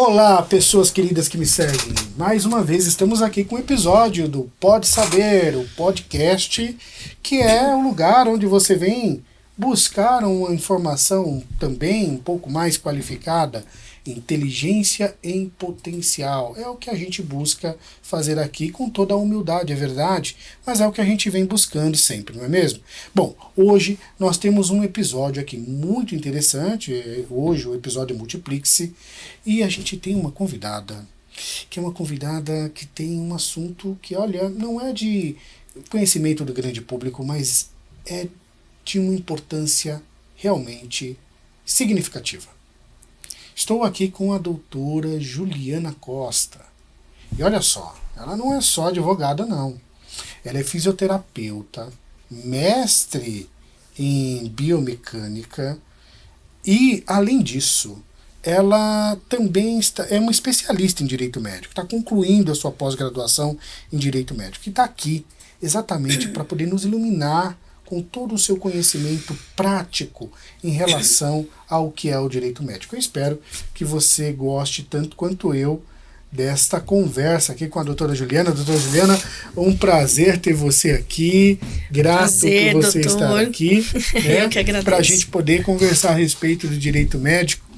Olá, pessoas queridas que me seguem. Mais uma vez estamos aqui com um episódio do Pode Saber, o podcast, que é o lugar onde você vem buscar uma informação também um pouco mais qualificada. Inteligência em potencial. É o que a gente busca fazer aqui com toda a humildade, é verdade, mas é o que a gente vem buscando sempre, não é mesmo? Bom, hoje nós temos um episódio aqui muito interessante. Hoje o episódio Multiplique-se e a gente tem uma convidada, que é uma convidada que tem um assunto que, olha, não é de conhecimento do grande público, mas é de uma importância realmente significativa. Estou aqui com a doutora Juliana Costa. E olha só, ela não é só advogada, não. Ela é fisioterapeuta, mestre em biomecânica e, além disso, ela também é uma especialista em direito médico. Está concluindo a sua pós-graduação em direito médico. E está aqui exatamente para poder nos iluminar com todo o seu conhecimento prático em relação ao que é o direito médico. Eu espero que você goste tanto quanto eu desta conversa aqui com a doutora Juliana. Doutora Juliana, um prazer ter você aqui. Grato por você estar aqui. Eu que agradeço. Para a gente poder conversar a respeito do direito médico.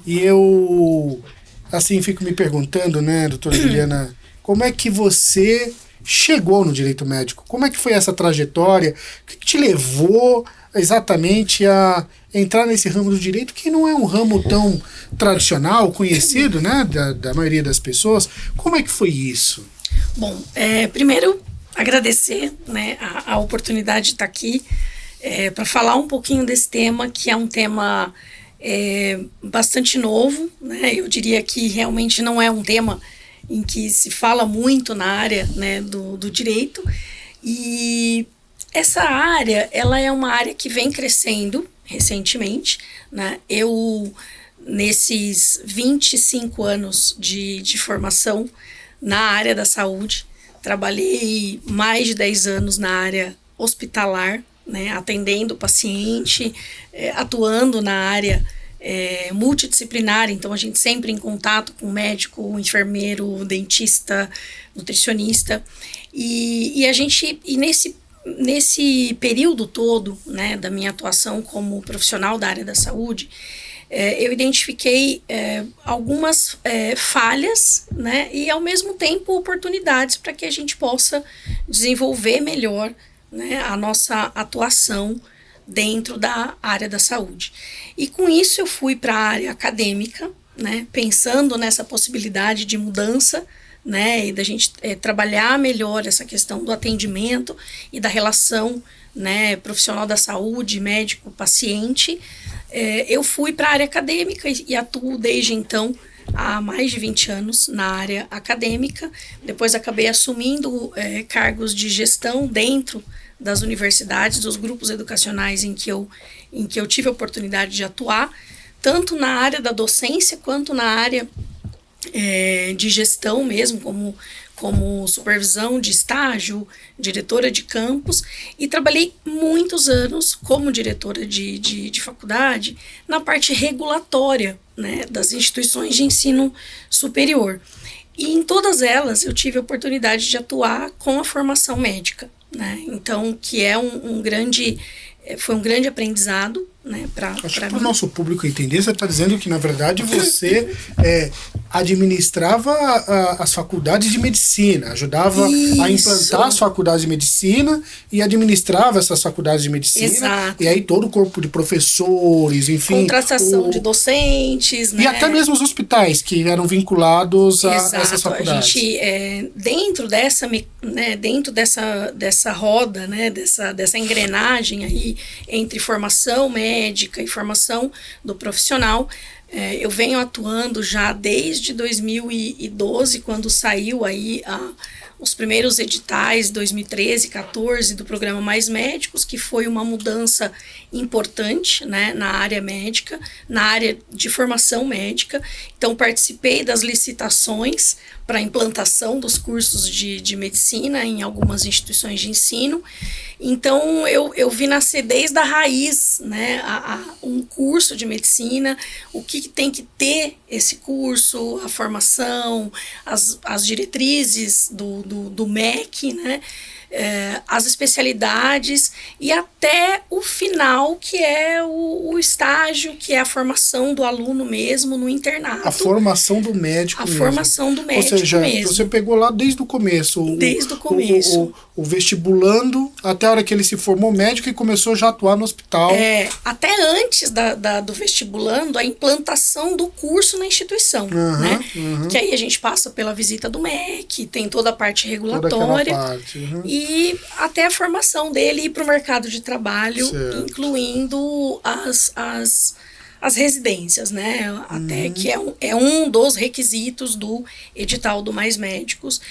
E eu, assim, fico me perguntando, né, doutora Juliana, como é que você chegou no direito médico? Como é que foi essa trajetória? O que te levou exatamente a entrar nesse ramo do direito, que não é um ramo tão tradicional, conhecido, né, da maioria das pessoas? Como é que foi isso? Bom, primeiro agradecer, né, a oportunidade de estar aqui para falar um pouquinho desse tema, que é um tema bastante novo, né? Eu diria que realmente não é um tema em que se fala muito na área, né, do direito, e essa área, ela é uma área que vem crescendo recentemente, né? Eu, nesses 25 anos de formação na área da saúde, trabalhei mais de 10 anos na área hospitalar, né, atendendo o paciente, atuando na área multidisciplinar, então a gente sempre em contato com médico, enfermeiro, dentista, nutricionista, e nesse período todo, né, da minha atuação como profissional da área da saúde, eu identifiquei algumas falhas, né, e ao mesmo tempo oportunidades para que a gente possa desenvolver melhor, né, a nossa atuação dentro da área da saúde. E com isso eu fui para a área acadêmica, né, pensando nessa possibilidade de mudança, né, e da gente trabalhar melhor essa questão do atendimento e da relação, né, profissional da saúde, médico-paciente. Eu fui para a área acadêmica e atuo desde então há mais de 20 anos na área acadêmica. Depois acabei assumindo cargos de gestão dentro das universidades, dos grupos educacionais em que eu tive a oportunidade de atuar, tanto na área da docência quanto na área de gestão mesmo, como supervisão de estágio, diretora de campus, e trabalhei muitos anos como diretora de faculdade na parte regulatória, né, das instituições de ensino superior. E em todas elas eu tive a oportunidade de atuar com a formação médica, né? Então, que é foi um grande aprendizado, né, para o nosso público entender. Você está dizendo que, na verdade, você administrava as faculdades de medicina, ajudava a implantar as faculdades de medicina e administrava essas faculdades de medicina. Exato. E aí todo o corpo de professores, enfim. Contratação de docentes, né? E até mesmo os hospitais que eram vinculados a essas faculdades. A gente, dentro dessa roda, né, dessa engrenagem aí entre formação médica e formação do profissional, eu venho atuando já desde 2012, quando saiu aí os primeiros editais, 2013, 14, do programa Mais Médicos, que foi uma mudança importante, né, na área médica, na área de formação médica. Então, participei das licitações para a implantação dos cursos de medicina em algumas instituições de ensino. Então, eu vi nascer desde a raiz, né, um curso de medicina, o que que tem que ter esse curso, a formação, as diretrizes do MEC, né? As especialidades e até o final, que é o estágio, que é a formação do aluno mesmo no internato. A formação do médico A mesmo. formação do médico. Ou seja, mesmo. Você pegou lá desde o começo. Desde o começo. O vestibulando, até a hora que ele se formou médico e começou já a atuar no hospital. Até antes do vestibulando, a implantação do curso na instituição, né? Que aí a gente passa pela visita do MEC, tem toda a parte regulatória. Toda aquela parte. E até a formação dele ir para o mercado de trabalho, certo. Incluindo as residências, né? Até que é um dos requisitos do edital do Mais Médicos.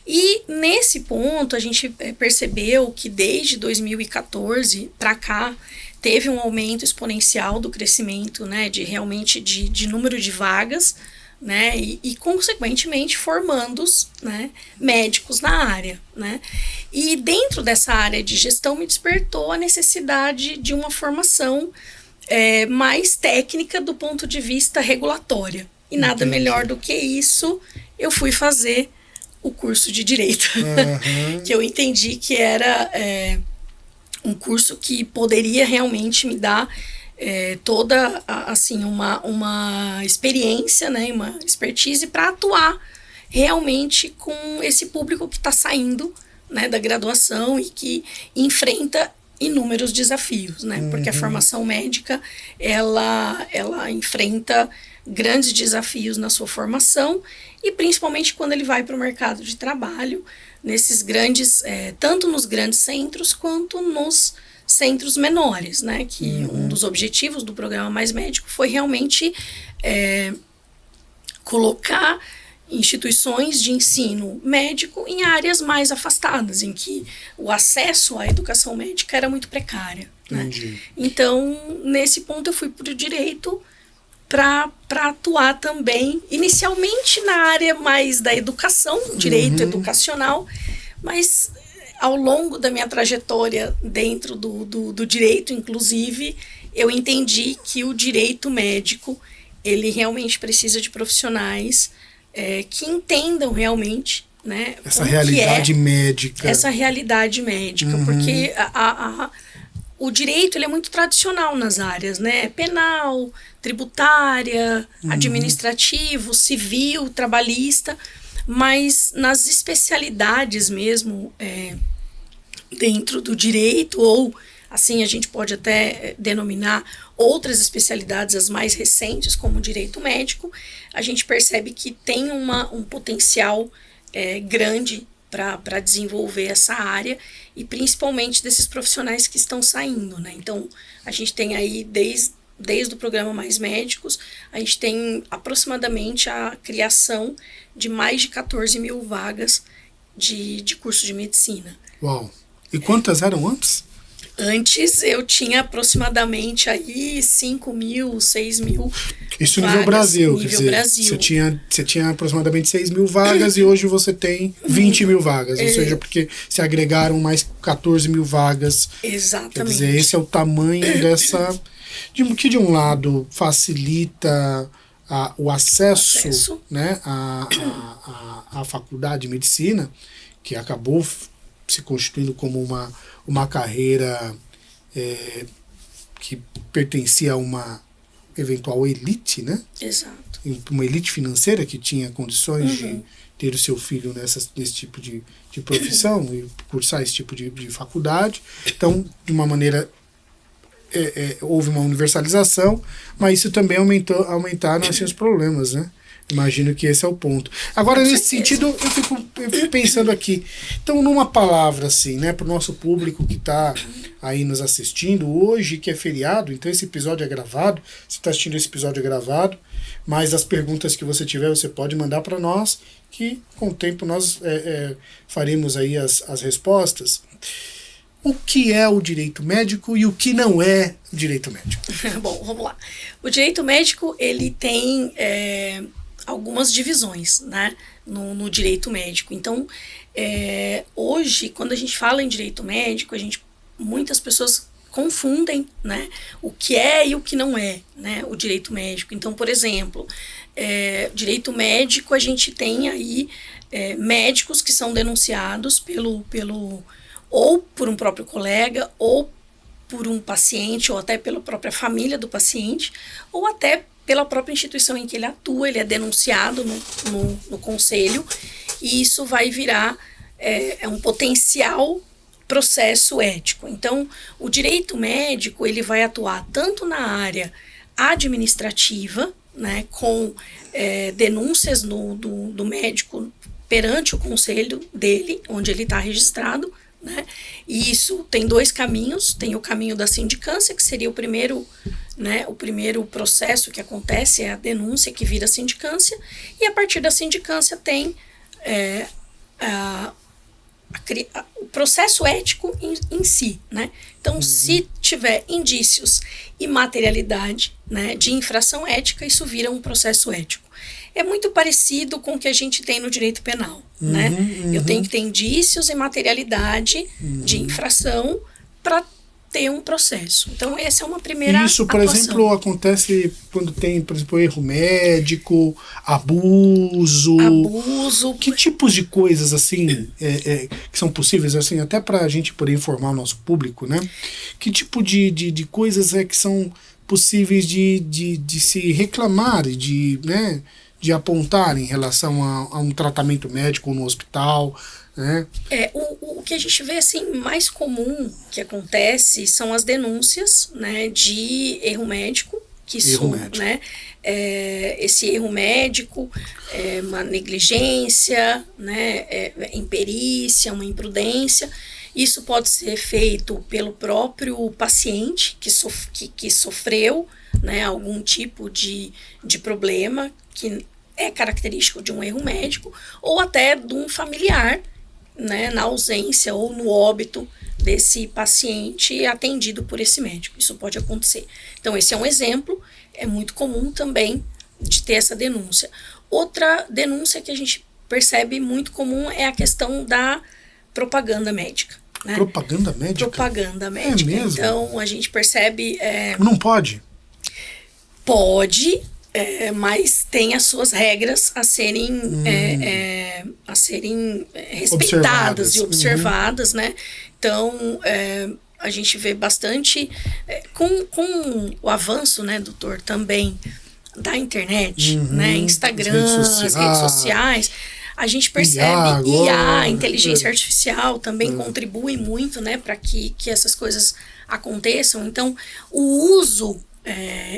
E nesse ponto a gente percebeu que desde 2014 para cá teve um aumento exponencial do crescimento, né? De número de vagas, né, e consequentemente formandos, né, médicos na área, né, e dentro dessa área de gestão me despertou a necessidade de uma formação mais técnica do ponto de vista regulatória, e nada melhor do que isso, eu fui fazer o curso de Direito, que eu entendi que era um curso que poderia realmente me dar toda assim uma experiência, né, uma expertise para atuar realmente com esse público que está saindo, né, da graduação e que enfrenta inúmeros desafios, né, porque a formação médica ela enfrenta grandes desafios na sua formação e principalmente quando ele vai para o mercado de trabalho, nesses grandes, tanto nos grandes centros quanto nos centros menores, né? Que um dos objetivos do programa Mais Médico foi realmente colocar instituições de ensino médico em áreas mais afastadas, em que o acesso à educação médica era muito precária. Né? Então, nesse ponto, eu fui para o direito para atuar também, inicialmente na área mais da educação, direito educacional, mas ao longo da minha trajetória dentro do direito, inclusive, eu entendi que o direito médico, ele realmente precisa de profissionais que entendam realmente, né, essa realidade médica. Essa realidade médica, porque o direito ele é muito tradicional nas áreas, né? Penal, tributária, administrativo, civil, trabalhista, mas nas especialidades mesmo, dentro do direito, ou assim a gente pode até denominar outras especialidades, as mais recentes, como o direito médico, a gente percebe que tem um potencial grande para desenvolver essa área e principalmente desses profissionais que estão saindo, né? Então, a gente tem aí, desde o programa Mais Médicos, a gente tem aproximadamente a criação de mais de 14 mil vagas de curso de medicina. Uau! E quantas eram antes? Antes eu tinha aproximadamente aí 5 mil, 6 mil Isso vagas, nível Brasil, nível quer dizer, Brasil. Você tinha aproximadamente 6 mil vagas e hoje você tem 20 mil vagas, ou seja, porque se agregaram mais 14 mil vagas. Exatamente. Quer dizer, esse é o tamanho dessa... que de um lado facilita o acesso. Né, à faculdade de medicina, que acabou se constituindo como uma carreira que pertencia a uma eventual elite, né? Exato. Uma elite financeira que tinha condições de ter o seu filho nesse tipo de profissão e cursar esse tipo de faculdade. Então, de uma maneira, houve uma universalização, mas isso também aumentaram assim, os problemas, né? Imagino que esse é o ponto. Agora, nesse sentido, eu fico pensando aqui. Então, numa palavra assim, né, para o nosso público que está aí nos assistindo, hoje que é feriado, então esse episódio é gravado, você está assistindo esse episódio gravado, mas as perguntas que você tiver, você pode mandar para nós, que com o tempo nós faremos aí as respostas. O que é o direito médico e o que não é o direito médico? Bom, vamos lá. O direito médico, ele tem algumas divisões, né, no direito médico. Então, hoje, quando a gente fala em direito médico, muitas pessoas confundem, né, o que é e o que não é, né, o direito médico. Então, por exemplo, direito médico, a gente tem aí médicos que são denunciados ou por um próprio colega, ou por um paciente, ou até pela própria família do paciente, ou até pela própria instituição em que ele atua. Ele é denunciado no conselho, e isso vai virar um potencial processo ético. Então, o direito médico, ele vai atuar tanto na área administrativa, né, com denúncias do médico perante o conselho dele, onde ele está registrado, né? E isso tem dois caminhos. Tem o caminho da sindicância, que seria o primeiro processo que acontece, é a denúncia que vira sindicância, e a partir da sindicância tem o processo ético em si, né? Então, se tiver indícios e materialidade, né, de infração ética, isso vira um processo ético. É muito parecido com o que a gente tem no direito penal, né? Eu tenho que ter indícios e materialidade de infração para ter um processo. Então, essa é uma primeira Isso, por atuação. exemplo, acontece quando tem, por exemplo, erro médico, abuso. Que tipos de coisas, assim, que são possíveis, assim, até para a gente poder informar o nosso público, né? Que tipo de coisas que são possíveis de se reclamar, né, de apontar em relação a um tratamento médico no hospital, né? O que a gente vê assim mais comum que acontece são as denúncias, né, de erro médico, né, esse erro médico, uma negligência, né, imperícia, uma imprudência. Isso pode ser feito pelo próprio paciente que sofreu, né, algum tipo de problema que é característico de um erro médico, ou até de um familiar, né, na ausência ou no óbito desse paciente atendido por esse médico. Isso pode acontecer. Então, esse é um exemplo. É muito comum também de ter essa denúncia. Outra denúncia que a gente percebe muito comum é a questão da propaganda médica, né? Propaganda médica? Propaganda médica. É mesmo? Então, a gente percebe... Não pode? Pode, mas tem as suas regras a serem respeitadas e observadas, né? Então, a gente vê bastante, com o avanço, né, doutor, também da internet, né, Instagram, as redes sociais, a gente percebe IA, inteligência artificial, também contribui muito, né, para que essas coisas aconteçam. Então, o uso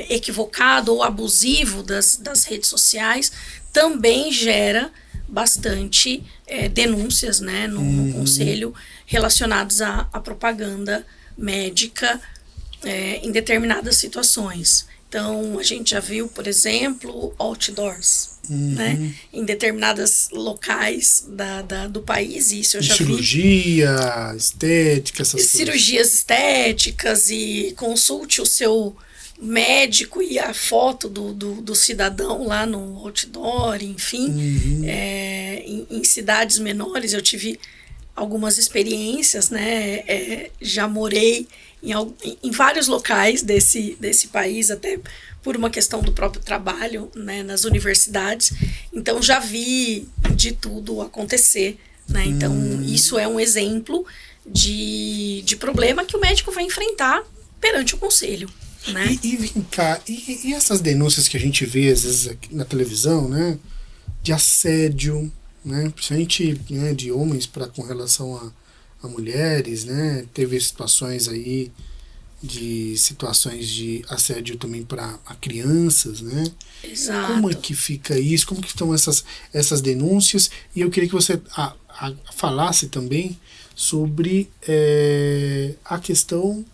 equivocado ou abusivo das redes sociais também gera bastante denúncias, né, no conselho relacionadas à propaganda médica em determinadas situações. Então, a gente já viu, por exemplo, outdoors, né, em determinados locais do país. Isso eu já vi. Cirurgia, estética, essas coisas. Cirurgias estéticas, e consulte o seu médico e a foto do cidadão lá no outdoor, enfim. Em cidades menores eu tive algumas experiências, né? Já morei em vários locais desse país, até por uma questão do próprio trabalho, né, nas universidades. Então já vi de tudo acontecer, né? Então isso é um exemplo de problema que o médico vai enfrentar perante o conselho, né? E vem cá, e essas denúncias que a gente vê às vezes aqui na televisão, né, de assédio, né, principalmente, né, de homens com relação a mulheres, né, teve situações aí de situações de assédio também para crianças, né? Exato. Como é que fica isso? Como que estão essas denúncias? E eu queria que você falasse também sobre a questão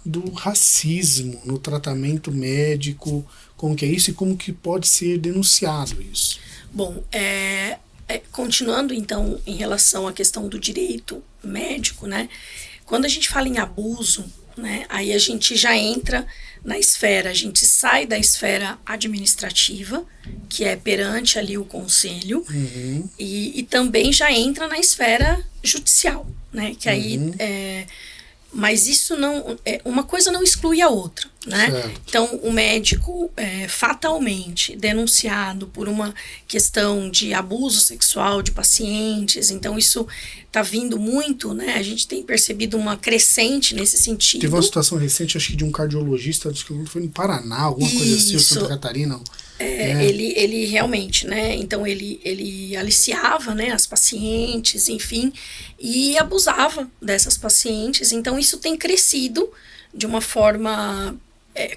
do racismo no tratamento médico, como que é isso e como que pode ser denunciado isso. Bom, continuando então em relação à questão do direito médico, né? Quando a gente fala em abuso, né, aí a gente já entra na esfera, a gente sai da esfera administrativa, que é perante ali o conselho, e também já entra na esfera judicial, né, que aí Mas isso não, uma coisa não exclui a outra, né? Certo. Então, o médico fatalmente denunciado por uma questão de abuso sexual de pacientes, então isso está vindo muito, né? A gente tem percebido uma crescente nesse sentido. Teve uma situação recente, acho que de um cardiologista, acho que foi no Paraná, alguma coisa assim, ou Santa Catarina. Ele realmente, né? Então ele aliciava, né, as pacientes, enfim, e abusava dessas pacientes. Então isso tem crescido de uma forma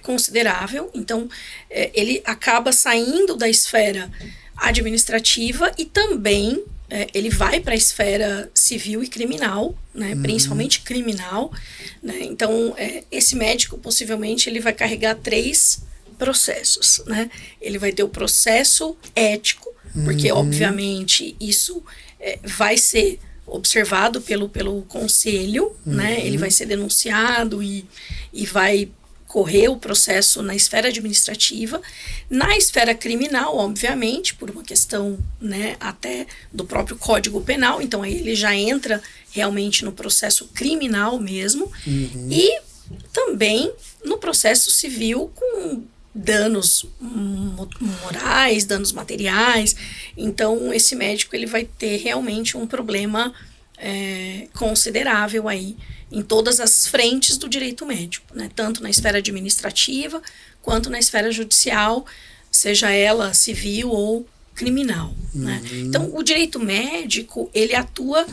considerável. Então ele acaba saindo da esfera administrativa e também ele vai para a esfera civil e criminal, né? Principalmente criminal, né? Então esse médico possivelmente ele vai carregar 3 processos, né? Ele vai ter o processo ético, porque obviamente isso vai ser observado pelo conselho, né? Ele vai ser denunciado e vai correr o processo na esfera administrativa. Na esfera criminal, obviamente, por uma questão, né, até do próprio Código Penal, então aí ele já entra realmente no processo criminal mesmo, e também no processo civil com danos morais, danos materiais. Então esse médico ele vai ter realmente um problema considerável aí em todas as frentes do direito médico, né? Tanto na esfera administrativa quanto na esfera judicial, seja ela civil ou criminal, né? Então o direito médico ele atua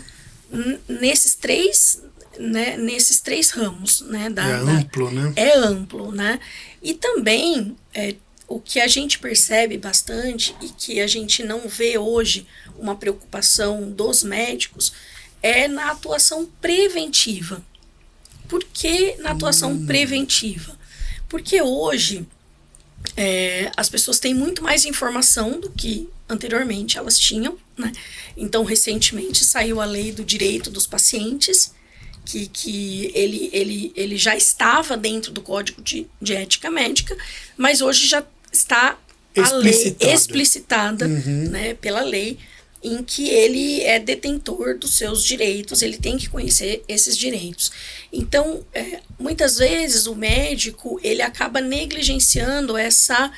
nesses 3, né, nesses 3 ramos, né? Amplo, né? É amplo, né? E também o que a gente percebe bastante e que a gente não vê hoje uma preocupação dos médicos é na atuação preventiva. Por que na atuação preventiva? Porque hoje as pessoas têm muito mais informação do que anteriormente elas tinham, né? Então, recentemente saiu a lei do direito dos pacientes, que ele já estava dentro do Código de Ética Médica, mas hoje já está a lei explicitada, né, pela lei, em que ele é detentor dos seus direitos, ele tem que conhecer esses direitos. Então, muitas vezes o médico ele acaba negligenciando essa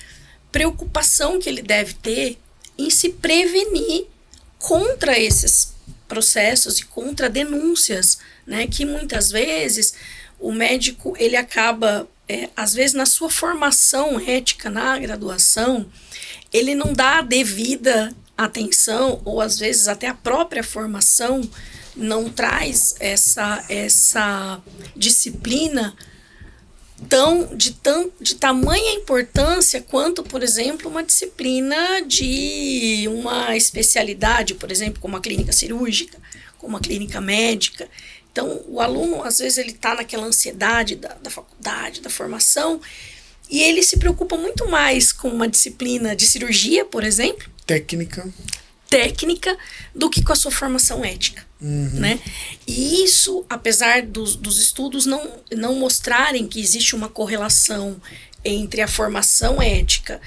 preocupação que ele deve ter em se prevenir contra esses processos e contra denúncias, né, que muitas vezes o médico ele acaba, às vezes na sua formação ética, na graduação, ele não dá a devida atenção, ou às vezes até a própria formação não traz essa disciplina de tamanha importância quanto, por exemplo, uma disciplina de uma especialidade, por exemplo, como a clínica cirúrgica, como a clínica médica. Então, o aluno, às vezes, ele está naquela ansiedade da faculdade, da formação, e ele se preocupa muito mais com uma disciplina de cirurgia, por exemplo, técnica do que com a sua formação ética, né? E isso, apesar dos estudos não mostrarem que existe uma correlação entre a formação ética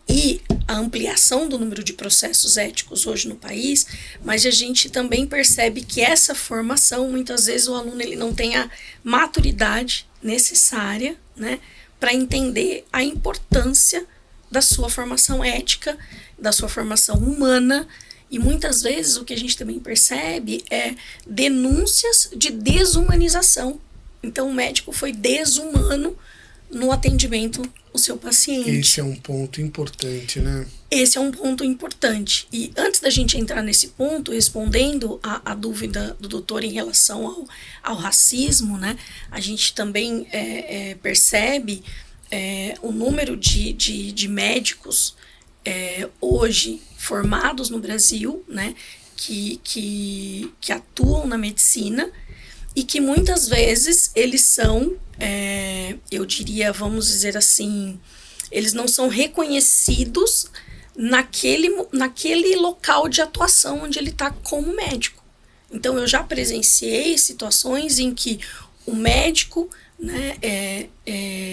e a ampliação do número de processos éticos hoje no país, mas a gente também percebe que essa formação, muitas vezes o aluno ele não tem a maturidade necessária, né, para entender a importância da sua formação ética, da sua formação humana, e muitas vezes o que a gente também percebe é denúncias de desumanização. Então o médico foi desumano no atendimento ao seu paciente. Esse é um ponto importante, né? Esse é um ponto importante. E antes da gente entrar nesse ponto, respondendo a dúvida do doutor em relação ao racismo, né, a gente também percebe o número de médicos hoje formados no Brasil, né, que atuam na medicina e que muitas vezes eles são, eu diria, vamos dizer assim, eles não são reconhecidos naquele local de atuação onde ele está como médico. Então, eu já presenciei situações em que o médico, né,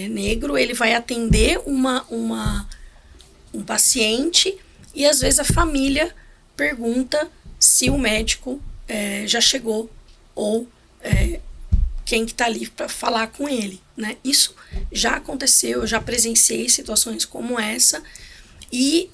negro, ele vai atender um paciente e às vezes a família pergunta se o médico já chegou ou quem que está ali para falar com ele, né? Isso já aconteceu, eu já presenciei situações como essa e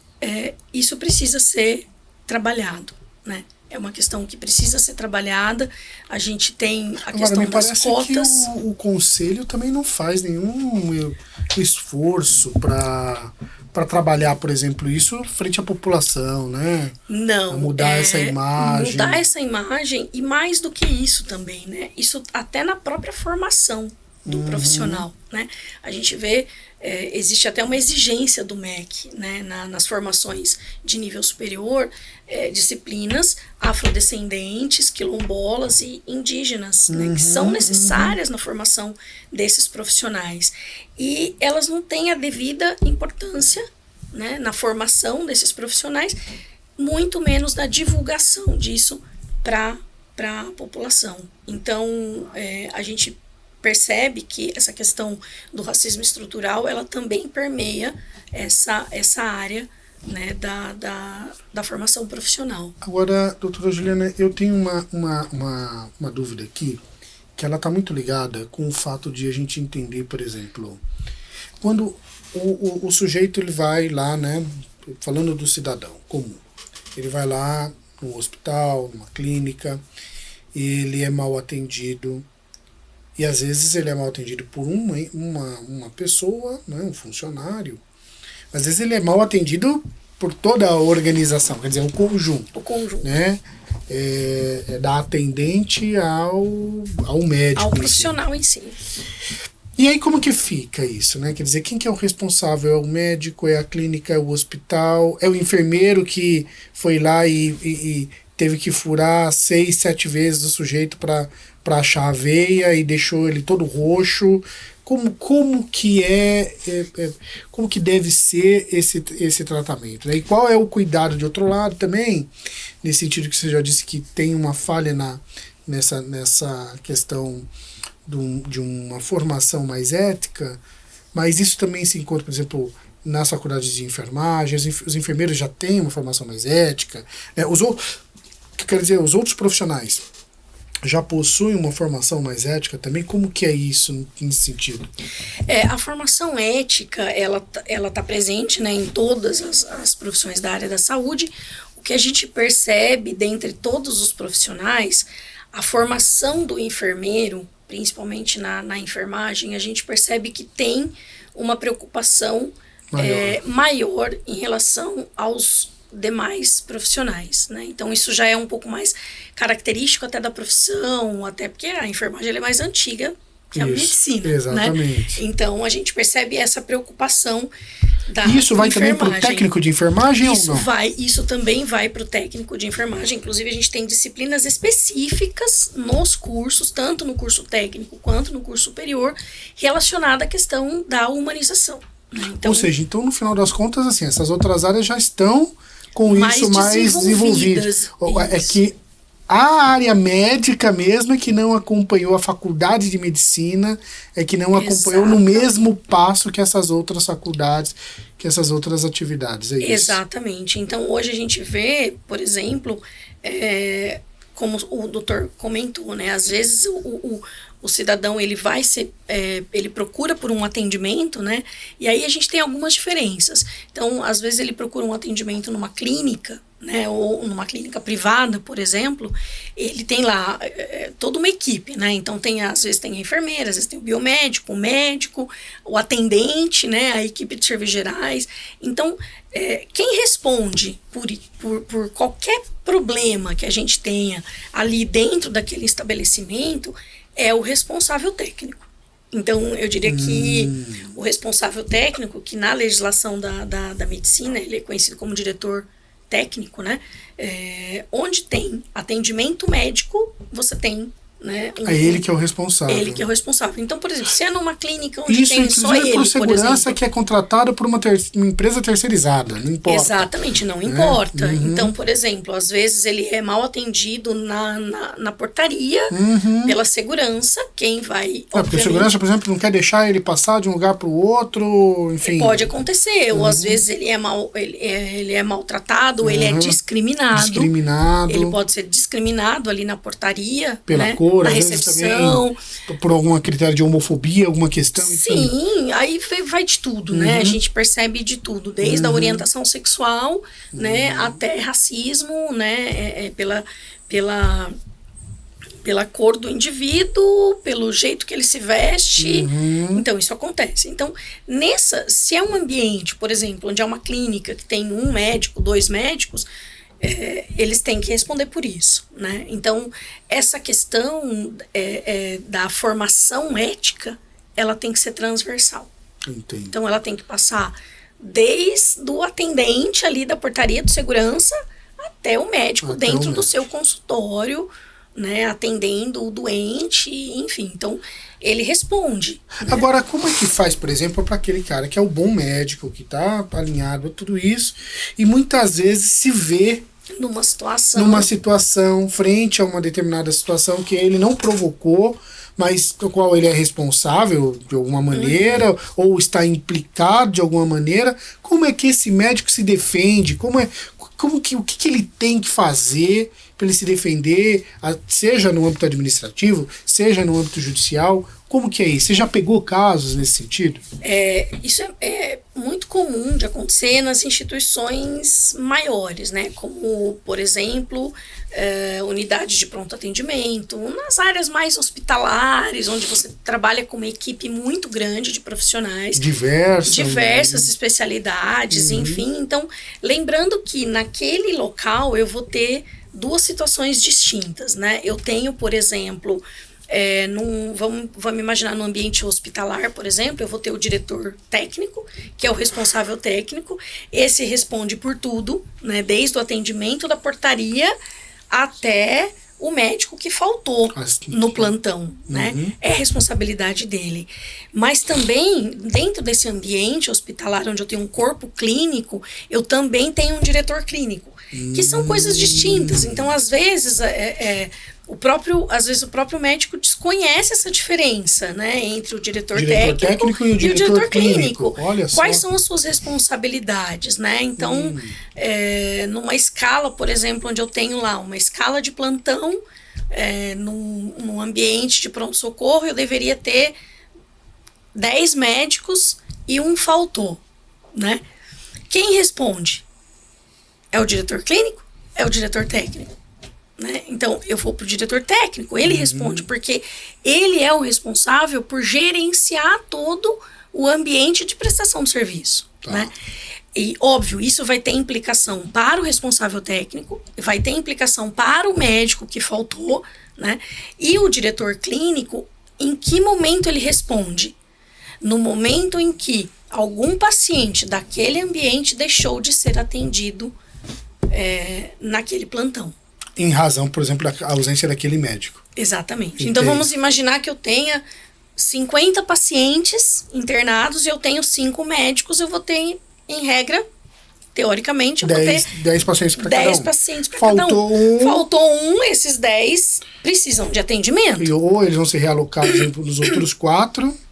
isso precisa ser trabalhado, né? É uma questão que precisa ser trabalhada. A gente tem a questão das cotas. Que o conselho também não faz nenhum esforço para trabalhar, por exemplo, isso frente à população, né? Não. A mudar essa imagem. Mudar essa imagem e mais do que isso também, né? Isso até na própria formação do profissional, né? A gente vê, existe até uma exigência do MEC, né? Nas formações de nível superior, disciplinas afrodescendentes, quilombolas e indígenas, né? Que são necessárias na formação desses profissionais. E elas não têm a devida importância, né? Na formação desses profissionais, muito menos na divulgação disso para a população. Então, a gente percebe que essa questão do racismo estrutural, ela também permeia essa área, né, da formação profissional. Agora, doutora Juliana, eu tenho uma dúvida aqui, que ela está muito ligada com o fato de a gente entender, por exemplo, quando o sujeito ele vai lá, né, falando do cidadão comum, ele vai lá no hospital, numa clínica, ele é mal atendido, e às vezes ele é mal atendido por uma pessoa, né, um funcionário. Às vezes ele é mal atendido por toda a organização, quer dizer, o conjunto. O conjunto. Né? Da atendente ao médico. Ao profissional em si. E aí como que fica isso, né? Quer dizer, quem que é o responsável? É o médico, é a clínica, é o hospital, é o enfermeiro que foi lá e teve que furar 6, 7 vezes o sujeito para achar a veia e deixou ele todo roxo. Como que como que deve ser esse tratamento, né? E qual é o cuidado de outro lado também, nesse sentido que você já disse que tem uma falha nessa questão de uma formação mais ética, mas isso também se encontra, por exemplo, nas faculdades de enfermagem, os enfermeiros já têm uma formação mais ética, né? Os outros profissionais já possuem uma formação mais ética também? Como que é isso nesse sentido? A formação ética, ela tá presente, né, em todas as profissões da área da saúde. O que a gente percebe dentre todos os profissionais, a formação do enfermeiro, principalmente na enfermagem, a gente percebe que tem uma preocupação maior em relação aos demais profissionais, né? Então isso já é um pouco mais característico até da profissão, até porque a enfermagem ela é mais antiga que a medicina, exatamente. Né? Então a gente percebe essa preocupação da isso vai também para o técnico de enfermagem ou não? Isso também vai para o técnico de enfermagem. Inclusive a gente tem disciplinas específicas nos cursos, tanto no curso técnico quanto no curso superior, relacionada à questão da humanização. Né? Então, ou seja, então no final das contas, assim, essas outras áreas já estão com isso mais desenvolvidas. É que a área médica mesmo é que não acompanhou a faculdade de medicina, é que não acompanhou no mesmo passo que essas outras faculdades, que essas outras atividades. É isso. Exatamente. Então hoje a gente vê, por exemplo, como o doutor comentou, né? Às vezes o cidadão ele vai ser, ele procura por um atendimento, né? E aí a gente tem algumas diferenças. Então, às vezes ele procura um atendimento numa clínica, né? Ou numa clínica privada, por exemplo, ele tem lá toda uma equipe, né? Então às vezes tem a enfermeira, às vezes tem o biomédico, o médico, o atendente, né? A equipe de serviços gerais. Então, quem responde por qualquer problema que a gente tenha ali dentro daquele estabelecimento é o responsável técnico. Então, eu diria que o responsável técnico, que na legislação da medicina, ele é conhecido como diretor técnico, né? Onde tem atendimento médico, você tem, né? É ele que é o responsável. Ele que é o responsável. Então, por exemplo, se é numa clínica onde isso, tem só ele, por segurança, que é contratado por uma empresa terceirizada, não importa. Exatamente, não importa. Então, por exemplo, às vezes ele é mal atendido na portaria pela segurança, quem vai... Porque a segurança, por exemplo, não quer deixar ele passar de um lugar para o outro, enfim... Pode acontecer, ou às vezes ele é maltratado, ou ele é discriminado. Ele pode ser discriminado ali na portaria, pela né? cor, na às vezes recepção. também por alguma critério de homofobia, alguma questão. Enfim. Sim, aí vai de tudo, né? A gente percebe de tudo, desde a orientação sexual, né, até racismo, né, pela cor do indivíduo, pelo jeito que ele se veste. Então, isso acontece. Então, se é um ambiente, por exemplo, onde é uma clínica que tem um médico, 2 médicos, eles têm que responder por isso, né? Então, essa questão da formação ética, ela tem que ser transversal. Entendi. Então, ela tem que passar desde o atendente ali da portaria de segurança até o médico dentro do seu consultório, né, atendendo o doente, enfim. Então, ele responde. Né? Agora, como é que faz, por exemplo, para aquele cara que é o bom médico, que está alinhado a tudo isso, e muitas vezes se vê numa situação frente a uma determinada situação que ele não provocou, mas do qual ele é responsável de alguma maneira, ou está implicado de alguma maneira, como é que esse médico se defende? O que ele tem que fazer para ele se defender, seja no âmbito administrativo, seja no âmbito judicial? Como que é isso? Você já pegou casos nesse sentido? Isso é muito comum de acontecer nas instituições maiores, né? Como, por exemplo, unidades de pronto atendimento, nas áreas mais hospitalares, onde você trabalha com uma equipe muito grande de profissionais. Diversas especialidades, enfim. Então, lembrando que naquele local eu vou ter 2 situações distintas, né? Eu tenho, por exemplo... vamos imaginar no ambiente hospitalar, por exemplo, eu vou ter o diretor técnico, que é o responsável técnico. Esse responde por tudo, né, desde o atendimento da portaria até o médico que faltou no plantão, né? É responsabilidade dele. Mas também, dentro desse ambiente hospitalar, onde eu tenho um corpo clínico, eu também tenho um diretor clínico, que são coisas distintas. Então, às vezes, o próprio médico desconhece essa diferença, né, entre o diretor técnico e o diretor clínico. Olha só. Quais são as suas responsabilidades, né? Então, numa escala, por exemplo, onde eu tenho lá uma escala de plantão, num ambiente de pronto-socorro, eu deveria ter 10 médicos e um faltou, né? Quem responde? É o diretor clínico? É o diretor técnico? Né? Então, eu vou para o diretor técnico, ele responde, porque ele é o responsável por gerenciar todo o ambiente de prestação de serviço. Né? E, óbvio, isso vai ter implicação para o responsável técnico, vai ter implicação para o médico que faltou, né? E o diretor clínico, em que momento ele responde? No momento em que algum paciente daquele ambiente deixou de ser atendido naquele plantão. Em razão, por exemplo, da ausência daquele médico. Exatamente. Entendi. Então, vamos imaginar que eu tenha 50 pacientes internados e eu tenho 5 médicos, eu vou ter, em regra, teoricamente, eu vou ter 10 pacientes para cada um. 10 pacientes para cada um. Faltou um, esses 10 precisam de atendimento. Ou eles vão ser realocados nos outros 4.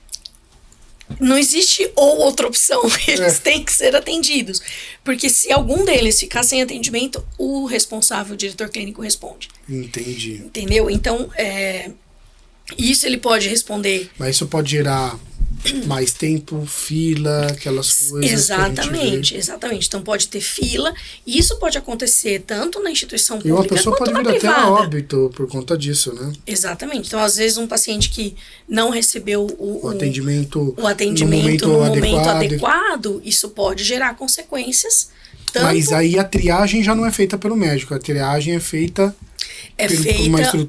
Não existe outra opção, eles têm que ser atendidos. Porque se algum deles ficar sem atendimento, o responsável, o diretor clínico, responde. Entendi. Entendeu? Então, isso ele pode responder. Mas isso pode gerar mais tempo, fila, aquelas coisas. Exatamente. Então pode ter fila, e isso pode acontecer tanto na instituição pública quanto na privada. E uma pessoa pode vir até a óbito por conta disso, né? Exatamente. Então, às vezes, um paciente que não recebeu o atendimento no momento adequado, isso pode gerar consequências. Mas aí a triagem já não é feita pelo médico, a triagem é feita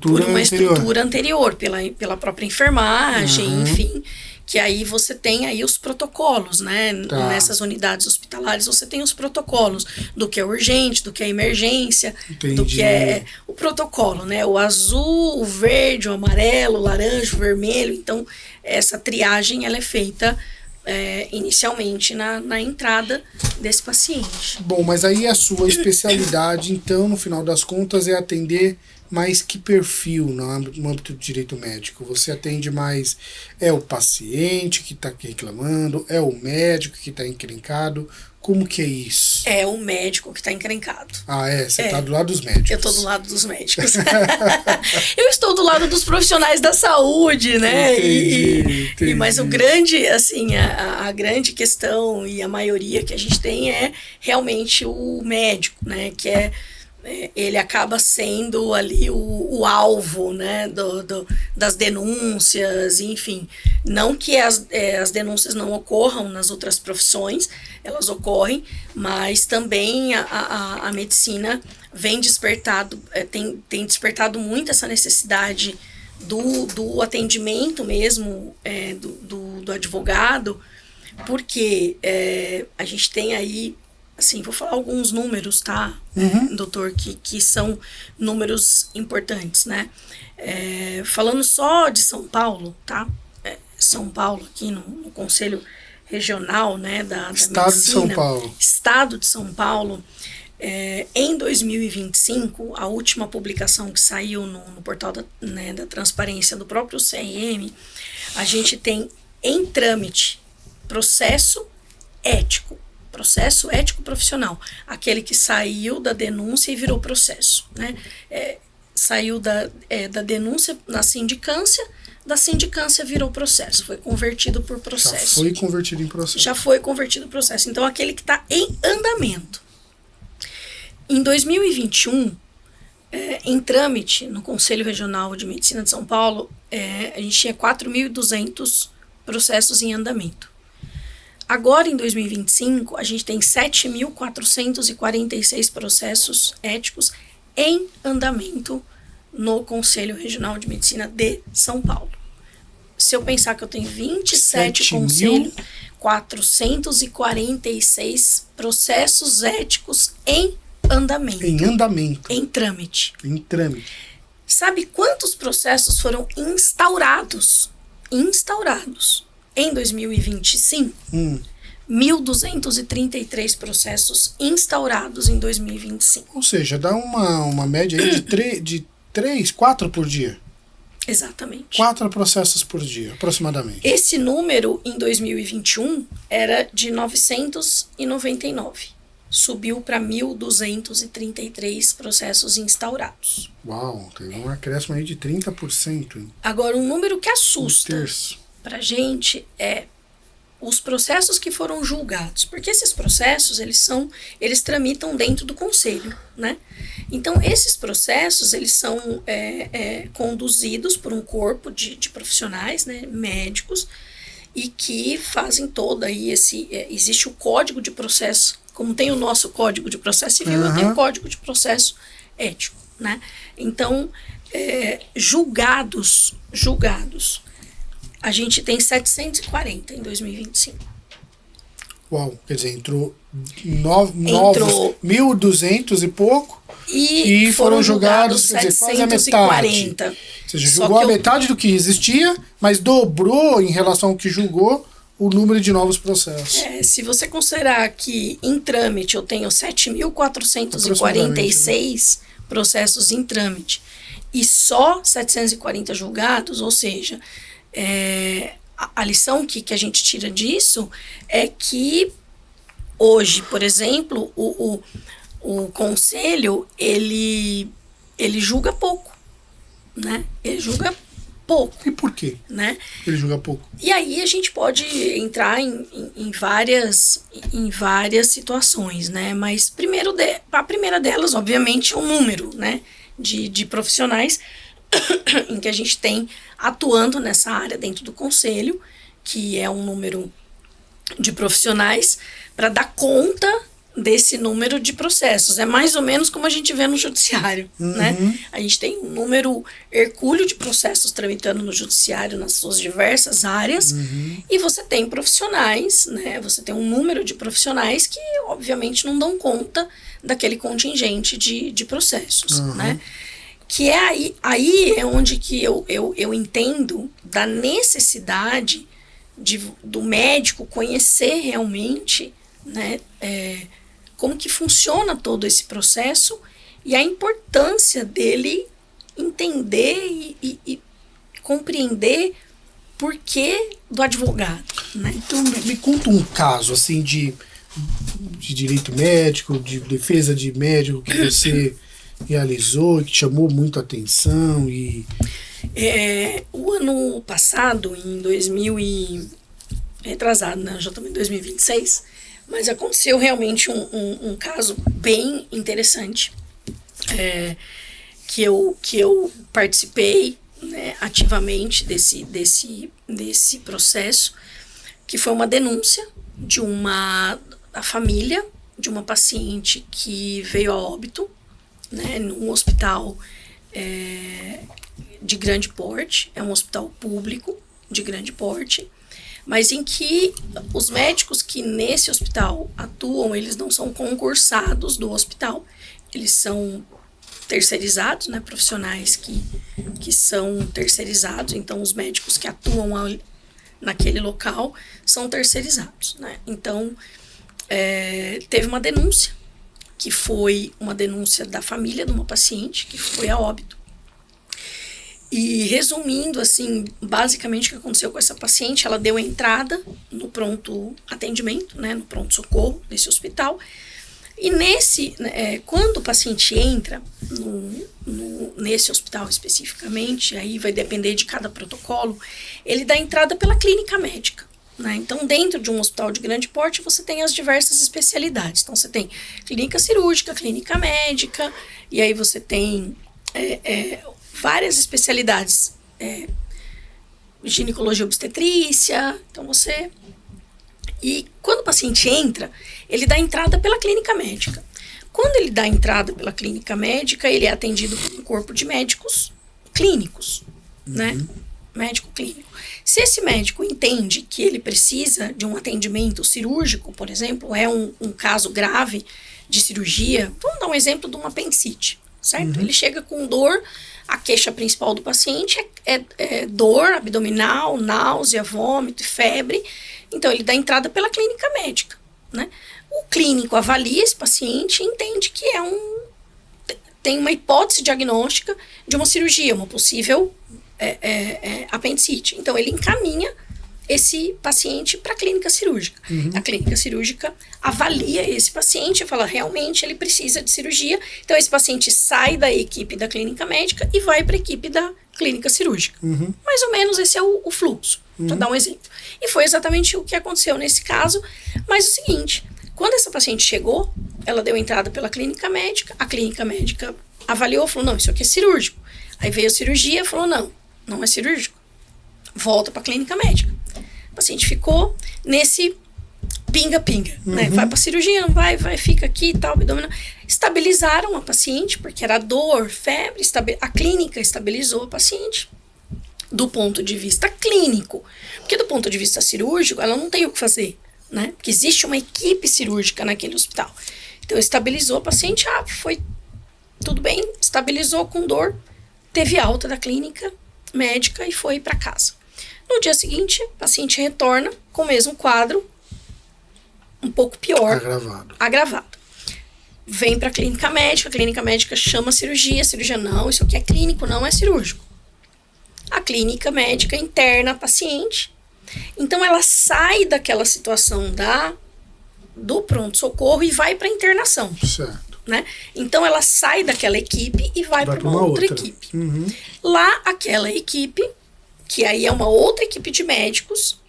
por uma estrutura anterior, pela própria enfermagem, enfim. Que aí você tem aí os protocolos, né? Nessas unidades hospitalares você tem os protocolos do que é urgente, do que é emergência, do que é o protocolo, né? O azul, o verde, o amarelo, o laranja, o vermelho. Então, essa triagem ela é feita inicialmente na entrada desse paciente. Bom, mas aí a sua especialidade, então, no final das contas, é atender mais que perfil no âmbito do direito médico? Você atende mais, o paciente que está reclamando, é o médico que está encrencado? Como que é isso? É o médico que está encrencado. Ah, você está do lado dos médicos. Eu estou do lado dos médicos. Eu estou do lado dos profissionais da saúde, né? Entendi. Mas o grande, assim, a grande questão e a maioria que a gente tem é realmente o médico, né? Que ele acaba sendo ali o alvo, né, das denúncias, enfim. Não que as denúncias não ocorram nas outras profissões, elas ocorrem, mas também a medicina vem tem despertado muito essa necessidade do atendimento mesmo do advogado, porque a gente tem aí, assim, vou falar alguns números, tá, doutor, que são números importantes, né? Falando só de São Paulo, tá? São Paulo, aqui no Conselho Regional, né, da Estado Medicina, de São Paulo. Estado de São Paulo, em 2025, a última publicação que saiu no portal da transparência do próprio CRM, a gente tem em trâmite processo ético profissional, aquele que saiu da denúncia e virou processo, né? Saiu da denúncia na sindicância, da sindicância virou processo, foi convertido por processo. Já foi convertido em processo. Já foi convertido em processo. Então, aquele que está em andamento. Em 2021, em trâmite, no Conselho Regional de Medicina de São Paulo, a gente tinha 4.200 processos em andamento. Agora, em 2025, a gente tem 7.446 processos éticos em andamento no Conselho Regional de Medicina de São Paulo. Se eu pensar que eu tenho 27 conselhos, 446 processos éticos em andamento. Em andamento. Em trâmite. Em trâmite. Sabe quantos processos foram instaurados em 2025? 1.233 processos instaurados em 2025. Ou seja, dá uma média aí de 3, 4 por dia. Exatamente. 4 processos por dia, aproximadamente. Esse número, em 2021, era de 999. Subiu para 1.233 processos instaurados. Uau, teve um acréscimo aí de 30%. Hein? Agora, um número que assusta Um terço. pra gente é os processos que foram julgados, porque esses processos, eles tramitam dentro do conselho, né? Então, esses processos, eles são conduzidos por um corpo de profissionais, né, médicos, e que fazem todo aí existe o Código de Processo, como tem o nosso Código de Processo Civil, eu tenho o Código de Processo Ético, né? Então, julgados, a gente tem 740 em 2025. Uau, quer dizer, entrou 1.200 e pouco e foram julgados, quer dizer, quase a metade. Ou seja, julgou a metade do que existia, mas dobrou em relação ao que julgou o número de novos processos. Se você considerar que em trâmite eu tenho 7.446 processos em trâmite e só 740 julgados, ou seja, a lição que a gente tira disso é que hoje, por exemplo, o conselho, ele julga pouco, né? Ele julga pouco. E por quê? Né? Ele julga pouco. E aí a gente pode entrar em várias situações, né? Mas a primeira delas, obviamente, é o número, né, de profissionais em que a gente tem atuando nessa área dentro do conselho, que é um número de profissionais para dar conta desse número de processos. É mais ou menos como a gente vê no judiciário, né? A gente tem um número hercúleo de processos tramitando no judiciário nas suas diversas áreas, e você tem profissionais, né? Você tem um número de profissionais que, obviamente, não dão conta daquele contingente de processos, né? Que é aí é onde que eu entendo da necessidade do médico conhecer realmente, né, como que funciona todo esse processo e a importância dele entender e compreender por que do advogado, né? Então, me conta um caso, assim, de direito médico, de defesa de médico que você realizou e que chamou muito a atenção? O ano passado, em 2000 e... retrasado, né? Já estamos em 2026, mas aconteceu realmente um caso bem interessante, que eu participei, né, ativamente desse processo, que foi uma denúncia da família de uma paciente que veio a óbito, né, num hospital de grande porte, é um hospital público de grande porte, mas em que os médicos que nesse hospital atuam, eles não são concursados do hospital, eles são terceirizados, né, profissionais que são terceirizados, então os médicos que atuam naquele local são terceirizados, né? Então, teve uma denúncia, que foi uma denúncia da família de uma paciente que foi a óbito. E resumindo, assim, basicamente o que aconteceu com essa paciente, ela deu entrada no pronto atendimento, né, no pronto-socorro desse hospital. E quando o paciente entra nesse hospital especificamente, aí vai depender de cada protocolo, ele dá entrada pela clínica médica, né? Então, dentro de um hospital de grande porte, você tem as diversas especialidades. Então, você tem clínica cirúrgica, clínica médica, e aí você tem várias especialidades, ginecologia obstetrícia, então E quando o paciente entra, ele dá entrada pela clínica médica. Quando ele dá entrada pela clínica médica, ele é atendido por um corpo de médicos clínicos, né? Médico clínico. Se esse médico entende que ele precisa de um atendimento cirúrgico, por exemplo, é um caso grave de cirurgia, vamos dar um exemplo de uma apendicite, certo? Ele chega com dor, a queixa principal do paciente é dor abdominal, náusea, vômito, febre. Então, ele dá entrada pela clínica médica, né? O clínico avalia esse paciente e entende que tem uma hipótese diagnóstica de uma cirurgia, uma possível apendicite. Então, ele encaminha esse paciente para a clínica cirúrgica. A clínica cirúrgica avalia esse paciente e fala, realmente ele precisa de cirurgia. Então, esse paciente sai da equipe da clínica médica e vai para a equipe da clínica cirúrgica. Mais ou menos esse é o fluxo, para dar um exemplo. E foi exatamente o que aconteceu nesse caso. Mas o seguinte, quando essa paciente chegou, ela deu entrada pela clínica médica, a clínica médica avaliou, falou, não, isso aqui é cirúrgico. Aí veio a cirurgia, falou, não é cirúrgico. Volta para a clínica médica. O paciente ficou nesse pinga-pinga, né? Vai para cirurgia, não vai, fica aqui e tal, abdominal. Estabilizaram a paciente, porque era dor, febre, a clínica estabilizou a paciente do ponto de vista clínico. Porque do ponto de vista cirúrgico, ela não tem o que fazer, né? Porque existe uma equipe cirúrgica naquele hospital. Então, estabilizou a paciente, foi tudo bem, estabilizou com dor, teve alta da clínica médica e foi para casa. No dia seguinte, o paciente retorna com o mesmo quadro, um pouco pior. Agravado. Vem para a clínica médica chama a cirurgia não, isso aqui é clínico, não é cirúrgico. A clínica médica interna a paciente. Então, ela sai daquela situação do pronto-socorro e vai para a internação. Certo. Né? Então, ela sai daquela equipe e vai para uma outra equipe. Lá, aquela equipe, que aí é uma outra equipe de médicos,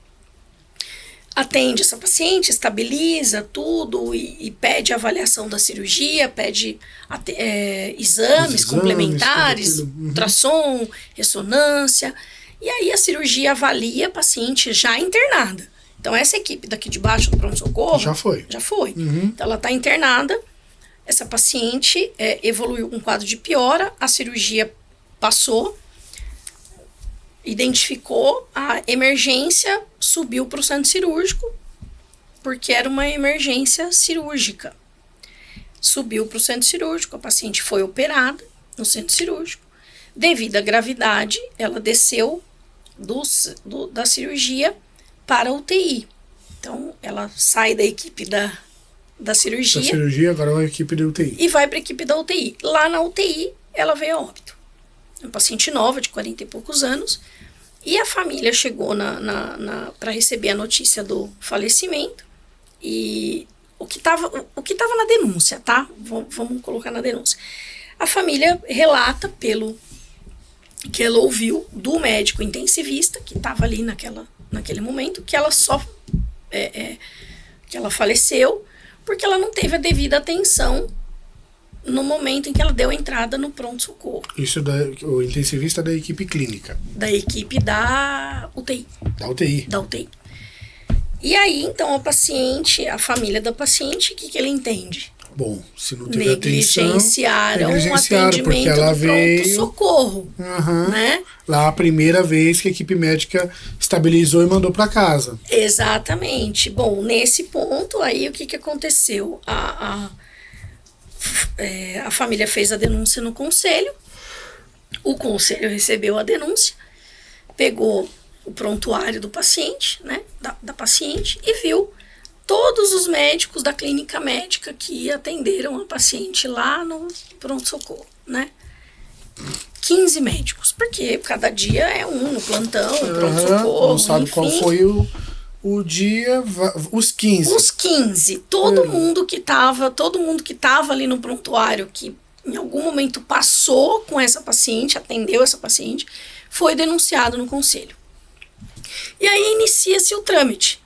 atende essa paciente, estabiliza tudo e pede avaliação da cirurgia, pede exames complementares, ultrassom, ressonância. E aí a cirurgia avalia a paciente já internada. Então, essa equipe daqui de baixo do pronto-socorro... Já foi. Então, ela está internada, essa paciente evoluiu com um quadro de piora, a cirurgia passou, identificou a emergência, subiu para o centro cirúrgico, porque era uma emergência cirúrgica. Subiu para o centro cirúrgico, a paciente foi operada no centro cirúrgico. Devido à gravidade, ela desceu da cirurgia para a UTI. Então, ela sai da equipe da cirurgia. Da cirurgia, agora vai a equipe da UTI. E vai para a equipe da UTI. Lá na UTI, ela veio a óbito. É uma paciente nova, de 40 e poucos anos. E a família chegou para receber a notícia do falecimento. E o que tava na denúncia, tá? Vamos colocar na denúncia. A família relata que ela ouviu do médico intensivista, que estava ali naquele momento, que ela que ela faleceu porque ela não teve a devida atenção no momento em que ela deu a entrada no pronto-socorro. Isso o intensivista da equipe clínica. Da equipe da UTI. Da UTI. Da UTI. E aí, então, a família da paciente, o que ele entende? Bom, se não teve atenção... Negligenciaram o atendimento porque ela do veio... pronto-socorro, né? Lá a primeira vez que a equipe médica estabilizou e mandou para casa. Exatamente. Bom, nesse ponto, aí o que aconteceu? A família fez a denúncia no conselho, o conselho recebeu a denúncia, pegou o prontuário do paciente, né, da paciente, e viu todos os médicos da clínica médica que atenderam a paciente lá no pronto-socorro, né? 15 médicos, porque cada dia é um no plantão, pronto-socorro, não sabe enfim. Qual foi o dia, os 15. Os 15, todo mundo que estava ali no prontuário, que em algum momento passou com essa paciente, atendeu essa paciente, foi denunciado no conselho. E aí inicia-se o trâmite.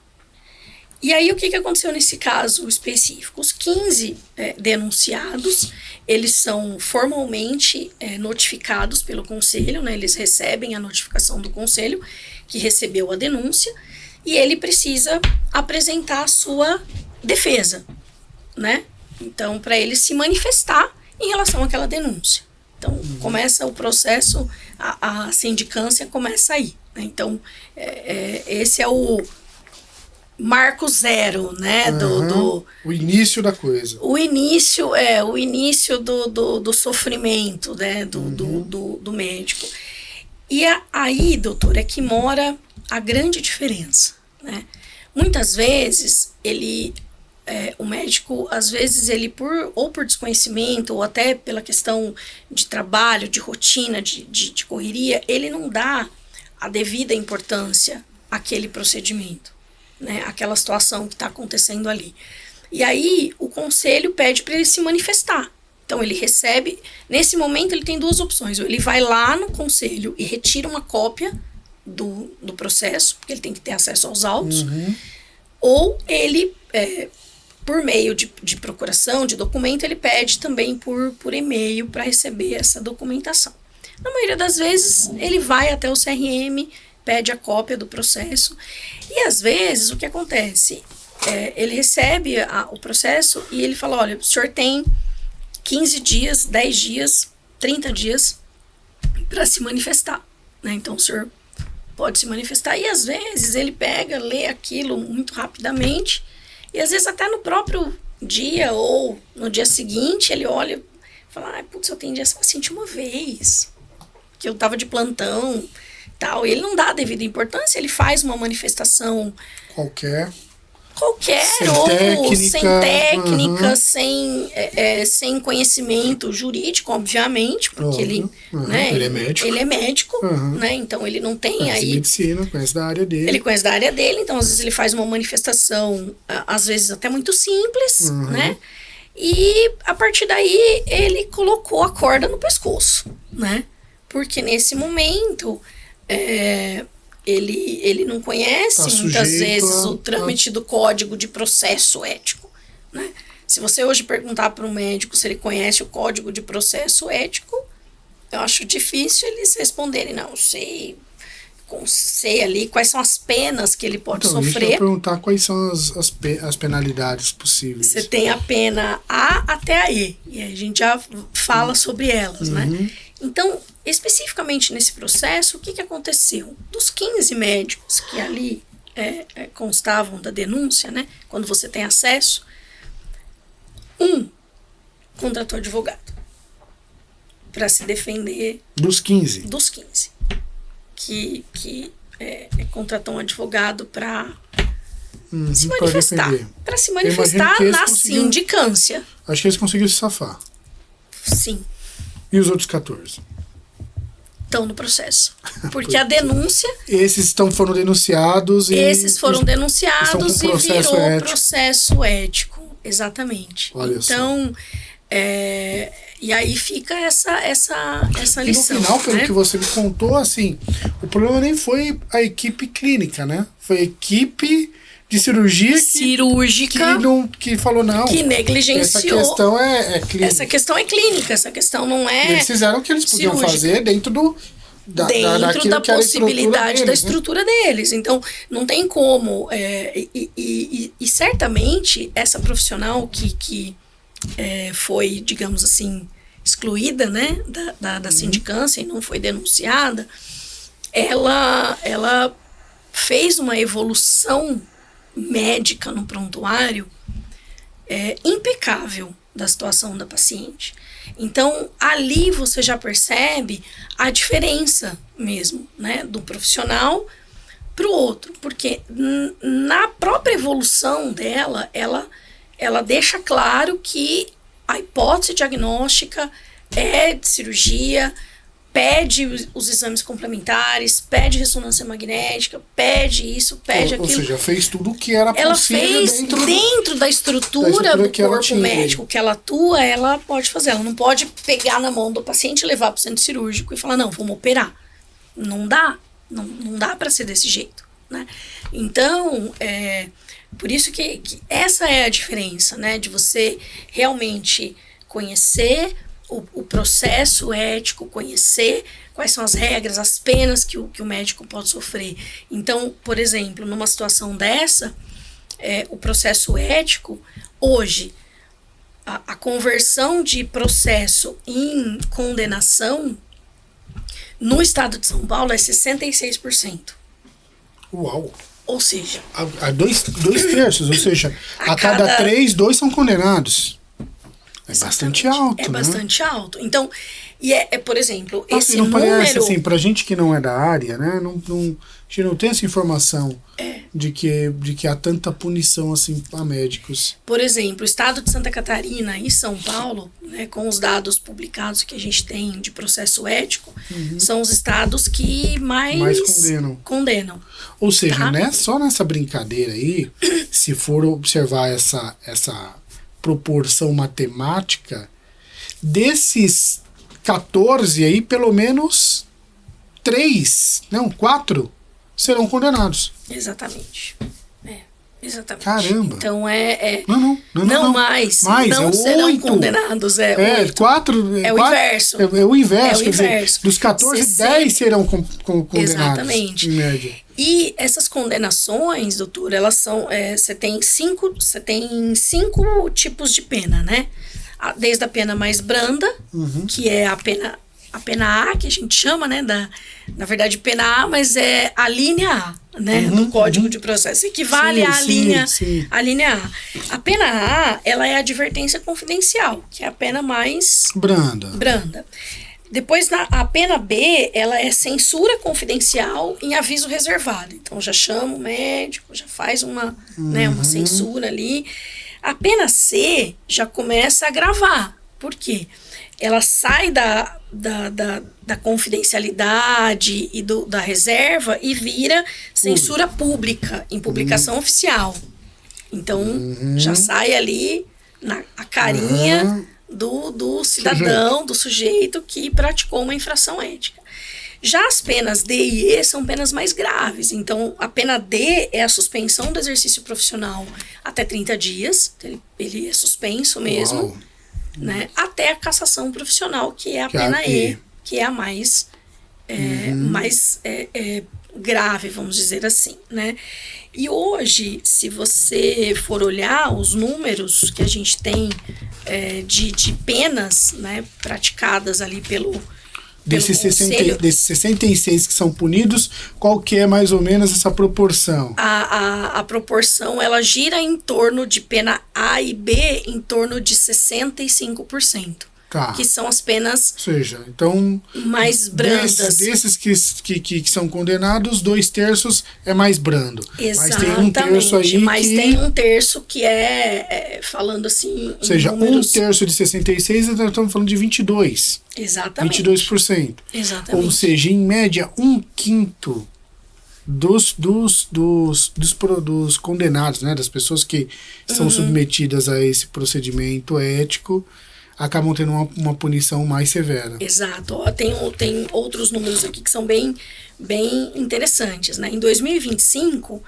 E aí o que aconteceu nesse caso específico? Os 15 denunciados, eles são formalmente notificados pelo conselho, né? Eles recebem a notificação do conselho que recebeu a denúncia, e ele precisa apresentar a sua defesa, né? Então, para ele se manifestar em relação àquela denúncia. Então, começa o processo, a sindicância começa aí, né? Então, esse é o marco zero, né? O início da coisa. O início do sofrimento, né? Do médico. E aí, doutor, é que mora a grande diferença, né? Muitas vezes, o médico, às vezes, ele por desconhecimento, ou até pela questão de trabalho, de rotina, de correria, ele não dá a devida importância àquele procedimento, né? Aquela situação que está acontecendo ali. E aí, o conselho pede para ele se manifestar. Então, ele recebe, nesse momento, ele tem duas opções. Ou ele vai lá no conselho e retira uma cópia do processo, porque ele tem que ter acesso aos autos, ou ele, por meio de procuração, de documento, ele pede também por e-mail para receber essa documentação. Na maioria das vezes, ele vai até o CRM, pede a cópia do processo, e às vezes, o que acontece? Ele recebe o processo e ele fala, olha, o senhor tem 15 dias, 10 dias, 30 dias para se manifestar, né? Então, o senhor pode se manifestar, e às vezes ele pega, lê aquilo muito rapidamente, e às vezes até no próprio dia ou no dia seguinte ele olha e fala, putz, eu atendi essa paciente uma vez, que eu tava de plantão, tal, e ele não dá a devida importância, ele faz uma manifestação qualquer, sem técnica, sem conhecimento jurídico, obviamente, porque ele é médico, né? Então ele não tem conhece medicina, conhece da área dele. Ele conhece da área dele, então às vezes ele faz uma manifestação, às vezes até muito simples, né? E a partir daí ele colocou a corda no pescoço, né? Porque nesse momento ele não conhece muitas vezes o trâmite do Código de Processo Ético, né? Se você hoje perguntar para um médico se ele conhece o Código de Processo Ético, eu acho difícil eles responderem, não, sei ali quais são as penas que ele pode sofrer. Deixa eu perguntar quais são as penalidades possíveis. Você tem a pena A até a E, e a gente já fala sobre elas, né? Então, especificamente nesse processo, o que aconteceu? Dos 15 médicos que ali constavam da denúncia, né, quando você tem acesso, um contratou advogado para se defender. Dos 15? Dos 15. Que contratou um advogado para se manifestar. Para se manifestar na sindicância. Acho que eles conseguiram se safar. Sim. E os outros 14? Estão no processo. Porque a denúncia... Esses foram denunciados e... Esses foram denunciados e virou processo ético. exatamente. Olha então, e aí fica essa lição. E no final, pelo né? que você me contou, assim, o problema nem foi a equipe clínica, né? Foi a equipe de cirurgia cirúrgica que falou, não, que negligenciou. Essa questão é clínica. Essa questão é clínica, essa questão não é. E eles fizeram o que eles podiam fazer dentro da possibilidade da estrutura deles. Então, não tem como. E certamente essa profissional que foi, digamos assim, excluída, né, da sindicância e não foi denunciada, ela fez uma evolução médica no prontuário impecável da situação da paciente. Então, ali você já percebe a diferença mesmo, né, do profissional para o outro, porque na própria evolução dela, ela deixa claro que a hipótese diagnóstica é de cirurgia, pede os exames complementares, pede ressonância magnética, pede isso, pede aquilo. Ou seja, fez tudo o que era possível. Ela fez dentro da estrutura do corpo médico que ela atua, ela pode fazer. Ela não pode pegar na mão do paciente e levar para o centro cirúrgico e falar, não, vamos operar. Não dá. Não dá para ser desse jeito, né? Então, por isso que essa é a diferença, né? De você realmente conhecer o processo ético, conhecer quais são as regras, as penas que o médico pode sofrer. Então, por exemplo, numa situação dessa, o processo ético, hoje, a conversão de processo em condenação no estado de São Paulo é 66%. Uau! Ou seja... A dois terços, ou seja, a cada 3, 2 são condenados. É bastante alto, né? É bastante alto. Então, por exemplo, esse não número... parece, assim, pra gente que não é da área, né? A gente não tem essa informação de que há tanta punição, assim, a médicos. Por exemplo, o estado de Santa Catarina e São Paulo, né, com os dados publicados que a gente tem de processo ético, são os estados que mais condenam. Ou seja, né, só nessa brincadeira aí, se for observar essa proporção matemática, desses 14 aí, pelo menos 4 serão condenados. Exatamente. Exatamente. Caramba. Então Não mais. Mais, não serão 8. condenados. 4. É o inverso. É o inverso. É o quer inverso. Dizer, dos 14, 10 serão condenados. Exatamente. Em média. E essas condenações, doutor, elas são. Você tem cinco tipos de pena, né? Desde a pena mais branda, que é a pena A, que a gente chama, né? Na verdade, pena A, mas é a linha A, né? Do Código de Processo. Equivale à linha A. A pena A, ela é a advertência confidencial, que é a pena mais branda. Depois, a pena B, ela é censura confidencial em aviso reservado. Então, já chama o médico, já faz uma censura ali. A pena C já começa a agravar. Por quê? Ela sai da confidencialidade e da reserva e vira censura pública, em publicação oficial. Então, já sai ali a carinha do cidadão, do sujeito que praticou uma infração ética. Já as penas D e E são penas mais graves. Então, a pena D é a suspensão do exercício profissional até 30 dias. Ele é suspenso mesmo. Né? Até a cassação profissional, que é a pena E, que é a mais grave, vamos dizer assim, né? E hoje, se você for olhar os números que a gente tem de penas, né, praticadas ali pelo desses 66 que são punidos, qual que é mais ou menos essa proporção? A proporção, ela gira em torno de pena A e B, em torno de 65%. Tá. Que são as penas, ou seja, então, mais brandas. Desses que são condenados, 2/3 é mais brando. Exatamente. Mas tem um terço aí que é falando assim... Ou seja, números... 1/3 de 66, nós estamos falando de 22. Exatamente. 22%. Exatamente. Ou seja, em média, 1/5 dos condenados, né, das pessoas que são submetidas a esse procedimento ético, acabam tendo uma punição mais severa. Exato. Ó, tem outros números aqui que são bem interessantes, né? Em 2025,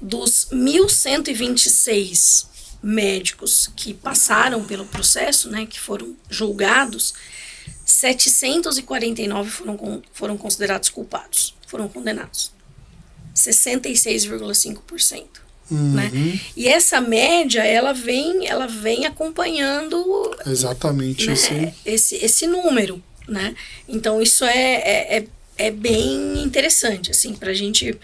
dos 1.126 médicos que passaram pelo processo, né, que foram julgados, 749 foram considerados culpados, foram condenados. 66,5%. Né? E essa média, ela vem acompanhando exatamente, né, esse número, né? Então, isso é bem interessante, assim, pra gente...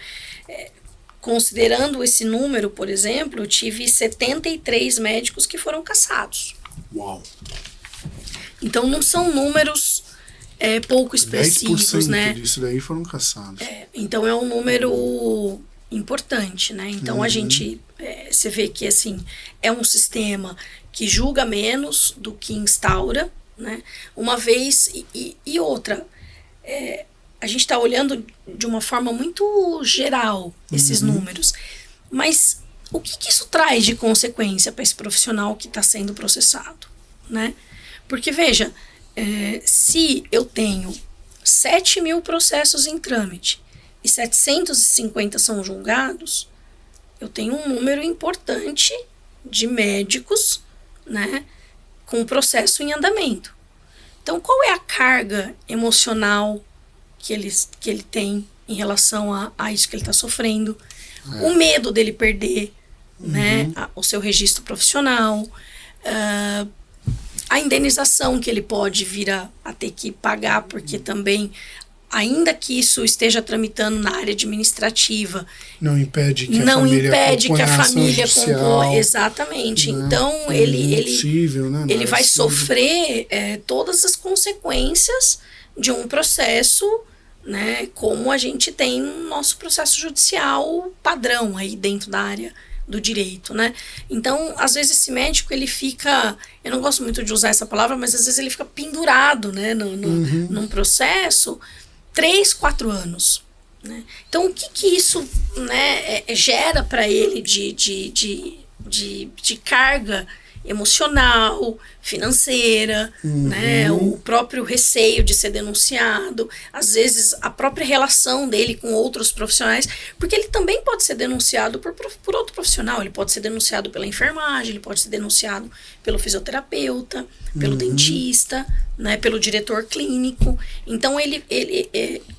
considerando esse número, por exemplo, eu tive 73 médicos que foram cassados. Uau! Então, não são números pouco expressivos, né? 10% disso daí foram cassados. Então, é um número importante, né? Então, a gente... você vê que, assim, é um sistema que julga menos do que instaura, né? Uma vez... E outra... a gente está olhando de uma forma muito geral esses números, mas o que isso traz de consequência para esse profissional que está sendo processado, né? Porque, veja, se eu tenho 7.000 processos em trâmite e 750 são julgados, eu tenho um número importante de médicos, né, com o processo em andamento. Então, qual é a carga emocional que ele tem em relação a isso que ele está sofrendo? O medo dele perder né, o seu registro profissional, a indenização que ele pode vir a ter que pagar, porque também, ainda que isso esteja tramitando na área administrativa, não impede que a família conclua. Exatamente. Né? Então, ele vai sofrer todas as consequências de um processo, né, como a gente tem no nosso processo judicial padrão aí dentro da área do direito, né? Então, às vezes esse médico, ele fica, eu não gosto muito de usar essa palavra, mas às vezes ele fica pendurado, né, num processo 3, 4 anos, né? Então, o que isso, né, gera para ele de carga emocional, financeira, né, o próprio receio de ser denunciado, às vezes a própria relação dele com outros profissionais, porque ele também pode ser denunciado por outro profissional, ele pode ser denunciado pela enfermagem, ele pode ser denunciado pelo fisioterapeuta, pelo dentista, né, pelo diretor clínico. Então,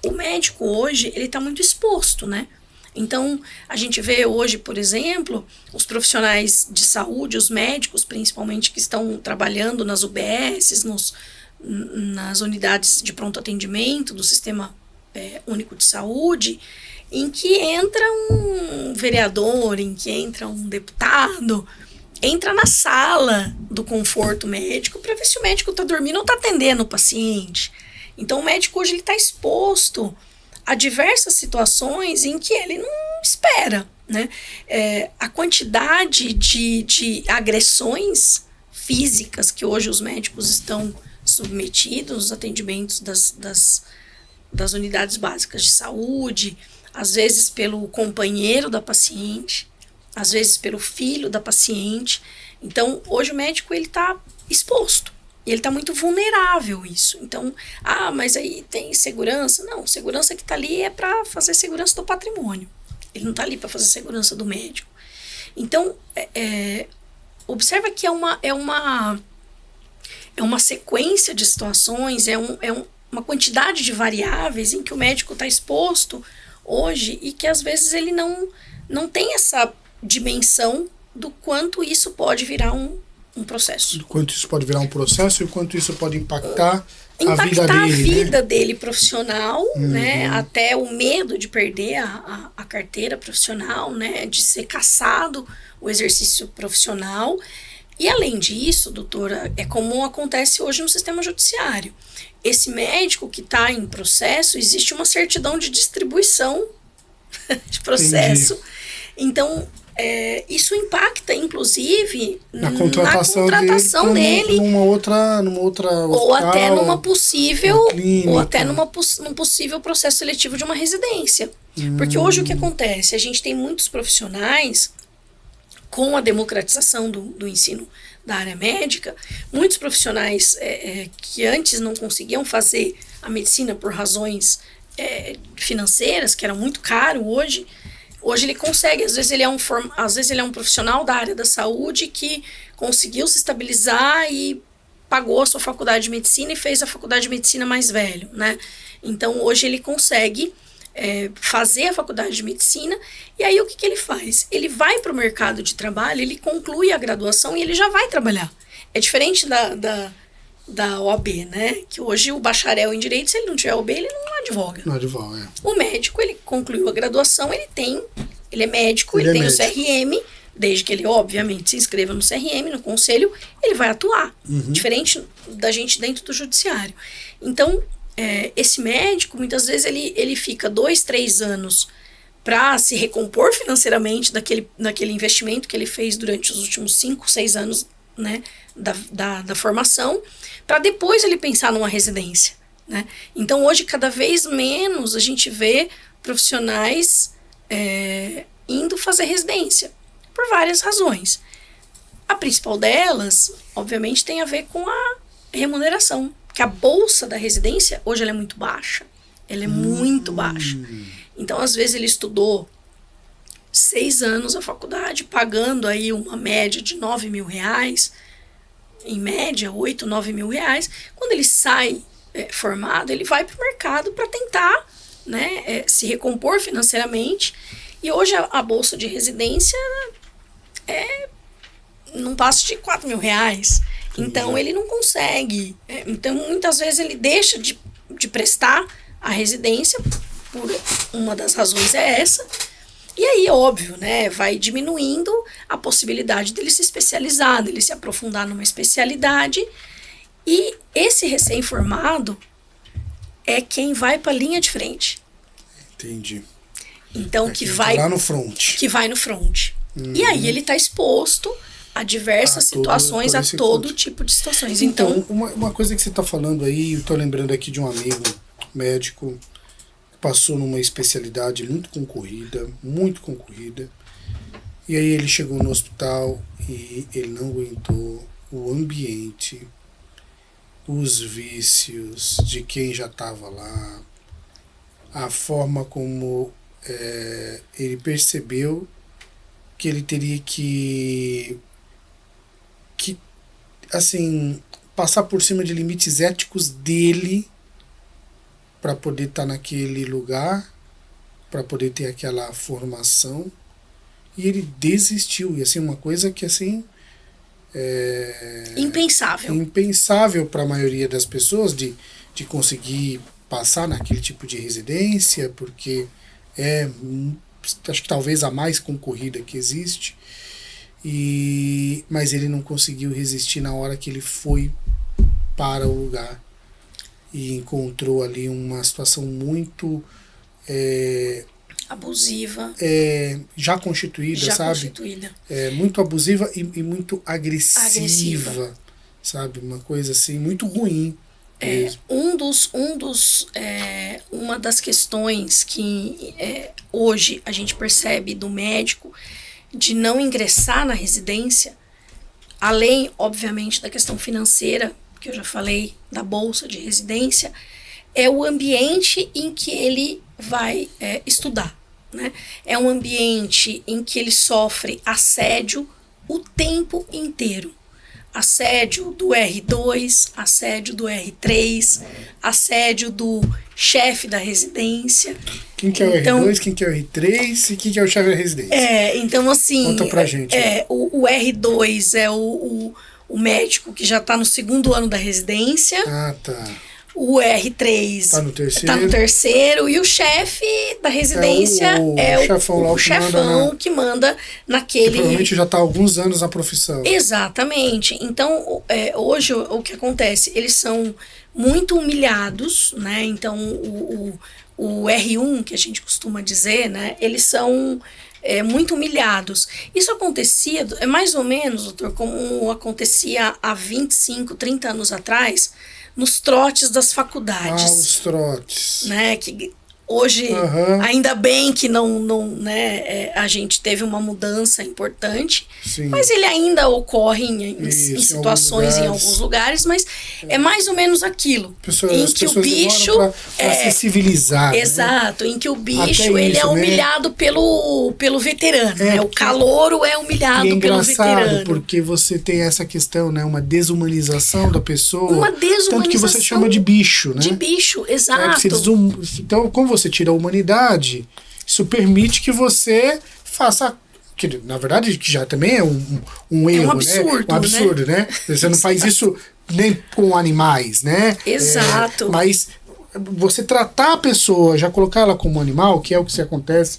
o médico hoje, ele está muito exposto, né? Então, a gente vê hoje, por exemplo, os profissionais de saúde, os médicos principalmente, que estão trabalhando nas UBSs, nas unidades de pronto atendimento do Sistema Único de Saúde, em que entra um vereador, em que entra um deputado, entra na sala do conforto médico para ver se o médico está dormindo ou está atendendo o paciente. Então, o médico hoje está exposto a diversas situações em que ele não espera, né? A quantidade de agressões físicas que hoje os médicos estão submetidos nos atendimentos das unidades básicas de saúde, às vezes pelo companheiro da paciente, às vezes pelo filho da paciente. Então, hoje o médico ele está exposto. E ele está muito vulnerável isso. Então, mas aí tem segurança. Não, segurança que está ali é para fazer segurança do patrimônio. Ele não está ali para fazer segurança do médico. Então, observa que é uma sequência de situações, uma quantidade de variáveis em que o médico está exposto hoje e que às vezes ele não tem essa dimensão do quanto isso pode virar um processo. Quanto isso pode virar um processo e o quanto isso pode impactar a vida dele profissional, né? Até o medo de perder a carteira profissional, né? De ser cassado o exercício profissional. E além disso, doutora, é como acontece hoje no sistema judiciário. Esse médico que está em processo, existe uma certidão de distribuição de processo. Entendi. Então, isso impacta, inclusive, na contratação dele numa outra ou hospital, até num clínica. num possível processo seletivo de uma residência. Porque hoje o que acontece? A gente tem muitos profissionais, com a democratização do ensino da área médica, muitos profissionais que antes não conseguiam fazer a medicina por razões financeiras, que era muito caro, hoje ele consegue. Às vezes ele é um profissional da área da saúde que conseguiu se estabilizar e pagou a sua faculdade de medicina e fez a faculdade de medicina mais velho, né? Então hoje ele consegue fazer a faculdade de medicina, e aí o que ele faz? Ele vai para o mercado de trabalho, ele conclui a graduação e ele já vai trabalhar. É diferente da OAB, né? Que hoje o bacharel em direito, se ele não tiver OAB, ele não advoga. Não advoga, O médico, ele concluiu a graduação, ele é médico, ele tem o CRM, desde que ele, obviamente, se inscreva no CRM, no conselho, ele vai atuar. Diferente da gente dentro do judiciário. Então, esse médico, muitas vezes, ele fica 2, 3 anos para se recompor financeiramente daquele investimento que ele fez durante os últimos 5, 6 anos, né, da formação, para depois ele pensar numa residência, né? Então, hoje, cada vez menos a gente vê profissionais indo fazer residência, por várias razões. A principal delas, obviamente, tem a ver com a remuneração, que a bolsa da residência, hoje, ela é muito baixa. Ela é muito baixa. Então, às vezes, ele estudou 6 anos a faculdade, pagando aí uma média de R$9.000, em média, 8, 9 mil reais. Quando ele sai formado, ele vai para o mercado para tentar, né, se recompor financeiramente. E hoje a bolsa de residência não passa de R$4.000. Então, ele não consegue. Então, muitas vezes, ele deixa de prestar a residência, por uma das razões é essa. E aí, óbvio, né, vai diminuindo a possibilidade dele se especializar, dele se aprofundar numa especialidade. E esse recém-formado é quem vai para a linha de frente. Entendi. Então, que vai lá no front. Que vai no front. E aí ele está exposto a diversas situações, a todo tipo de situações. Então, uma coisa que você está falando aí, eu estou lembrando aqui de um amigo médico que passou numa especialidade muito concorrida, e aí ele chegou no hospital e ele não aguentou o ambiente, os vícios de quem já estava lá, a forma como ele percebeu que ele teria que assim, passar por cima de limites éticos dele para poder estar naquele lugar, para poder ter aquela formação, e ele desistiu. E assim, uma coisa que assim impensável para a maioria das pessoas de conseguir passar naquele tipo de residência, porque acho que talvez a mais concorrida que existe. Mas ele não conseguiu resistir na hora que ele foi para o lugar e encontrou ali uma situação muito abusiva, já constituída, sabe? Muito abusiva e muito agressiva, sabe? Uma coisa assim muito ruim. Uma das questões que hoje a gente percebe do médico de não ingressar na residência, além, obviamente, da questão financeira, que eu já falei, da bolsa de residência, é o ambiente em que ele vai estudar, né? É um ambiente em que ele sofre assédio o tempo inteiro. Assédio do R2, assédio do R3, assédio do chefe da residência. Quem que é o R2, quem que é o R3 e quem que é o chefe da residência? Então assim... Conta pra gente. O R2 é o médico que já está no 2º ano da residência. Ah, tá. O R3 tá no terceiro e o chefe da residência o chefão que manda naquele... Que provavelmente já está há alguns anos na profissão. Exatamente. Então, hoje o que acontece? Eles são muito humilhados, né? Então, o R1, que a gente costuma dizer, né? Eles são muito humilhados. Isso acontecia, é mais ou menos, doutor, como acontecia há 25, 30 anos atrás, nos trotes das faculdades. Os trotes. Né, que hoje, ainda bem que a gente teve uma mudança importante, Sim. mas ele ainda ocorre em situações, em alguns lugares, mas é mais ou menos aquilo. Em que o bicho pra se civilizar. Exato, né? Em que o bicho ele é humilhado pelo veterano. Né? O calouro é humilhado pelo veterano. Porque você tem essa questão, né? Uma desumanização da pessoa. Uma desumanização. Tanto que você chama de bicho, né? De bicho, exato. Então, como você tira a humanidade, isso permite que você faça, que na verdade que já também é um erro, absurdo, né? Um absurdo, né? Você não faz isso nem com animais, né? Exato. Mas você tratar a pessoa, já colocar ela como animal, que é o que se acontece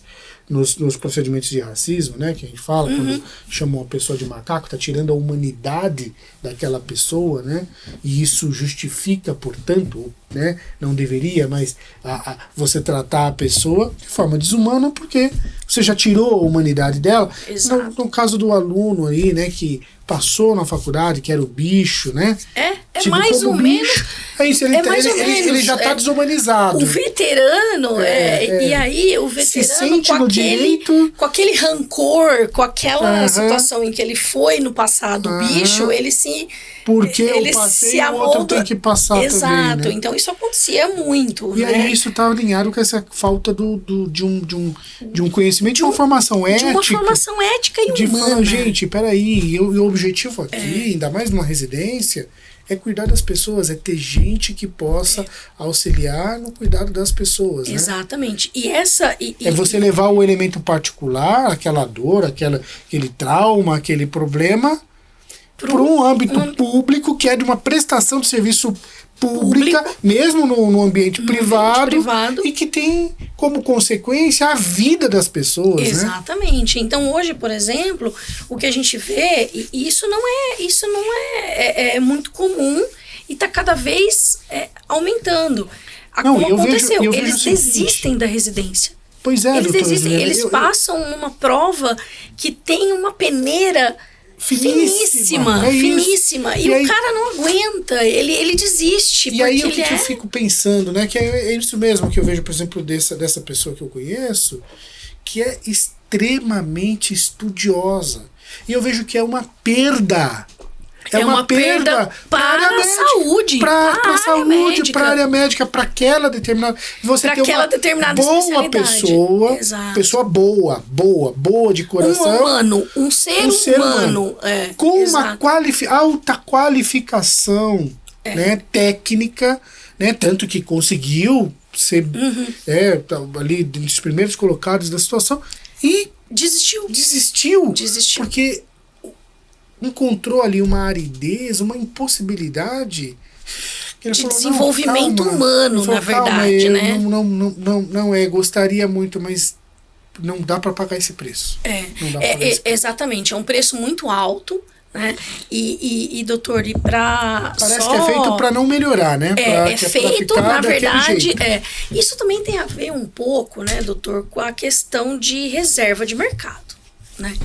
nos procedimentos de racismo, né, que a gente fala, quando chama uma pessoa de macaco, tá tirando a humanidade daquela pessoa, né, e isso justifica, portanto, né, não deveria, mas você tratar a pessoa de forma desumana, porque você já tirou a humanidade dela. No caso do aluno aí, né, que passou na faculdade, que era o bicho, né? É mais ou menos. É isso, ele já está desumanizado. O veterano, e aí o veterano se sente no direito, com aquele rancor, com aquela situação em que ele foi no passado bicho, ele se... Porque eu passei, o outro tem que passar Exato, também, né? Então isso acontecia muito. E aí isso está alinhado com essa falta de um conhecimento, de uma formação ética. De uma formação ética e humana. Falar, gente, peraí, o objetivo aqui, ainda mais numa residência, é cuidar das pessoas, é ter gente que possa auxiliar no cuidado das pessoas. Exatamente. Né? É você levar o elemento particular, aquela dor, aquele trauma, aquele problema, para um âmbito público, que é de uma prestação de serviço pública, mesmo no ambiente privado, e que tem como consequência a vida das pessoas. Exatamente. Né? Então hoje, por exemplo, o que a gente vê, e isso não é muito comum e está cada vez aumentando. Como aconteceu? Eles desistem da residência. Pois é, eles desistem. Eles passam numa prova que tem uma peneira finíssima. E o cara não aguenta, ele desiste. E aí o que eu fico pensando, né? Que é isso mesmo que eu vejo, por exemplo, dessa pessoa que eu conheço, que é extremamente estudiosa. E eu vejo que é uma perda. É uma perda para a saúde. Para a saúde, para a área médica, para aquela determinada. Você tem uma boa pessoa. Exato. Pessoa boa de coração. Um ser humano. Com uma alta qualificação né, técnica, né, tanto que conseguiu ser ali dos primeiros colocados da situação. E desistiu. Porque encontrou ali uma aridez, uma impossibilidade de desenvolvimento humano, na verdade, né? Não gostaria muito, mas não dá para pagar esse preço. Exatamente, é um preço muito alto, né? E doutor, parece que é feito para não melhorar, né? É feito, na verdade, isso também tem a ver um pouco, né, doutor, com a questão de reserva de mercado, né?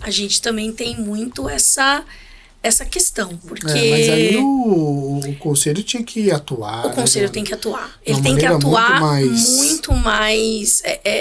A gente também tem muito essa questão, porque... mas aí o conselho tinha que atuar. O conselho tem que atuar. Ele tem que atuar muito mais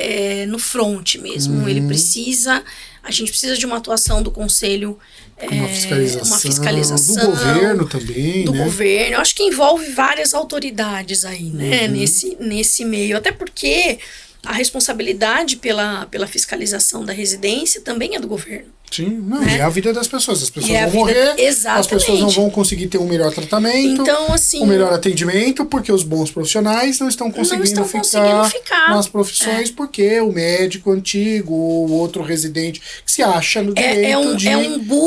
no front mesmo. Ele precisa... A gente precisa de uma atuação do conselho, uma fiscalização. Do governo também, do governo. Eu acho que envolve várias autoridades aí, né? Nesse meio. Até porque a responsabilidade pela fiscalização da residência também é do governo. Sim, é a vida das pessoas. As pessoas vão morrer, as pessoas não vão conseguir ter um melhor tratamento, então, assim, um melhor atendimento, porque os bons profissionais não estão conseguindo ficar nas profissões, porque o médico antigo, o outro residente, que se acha no direito de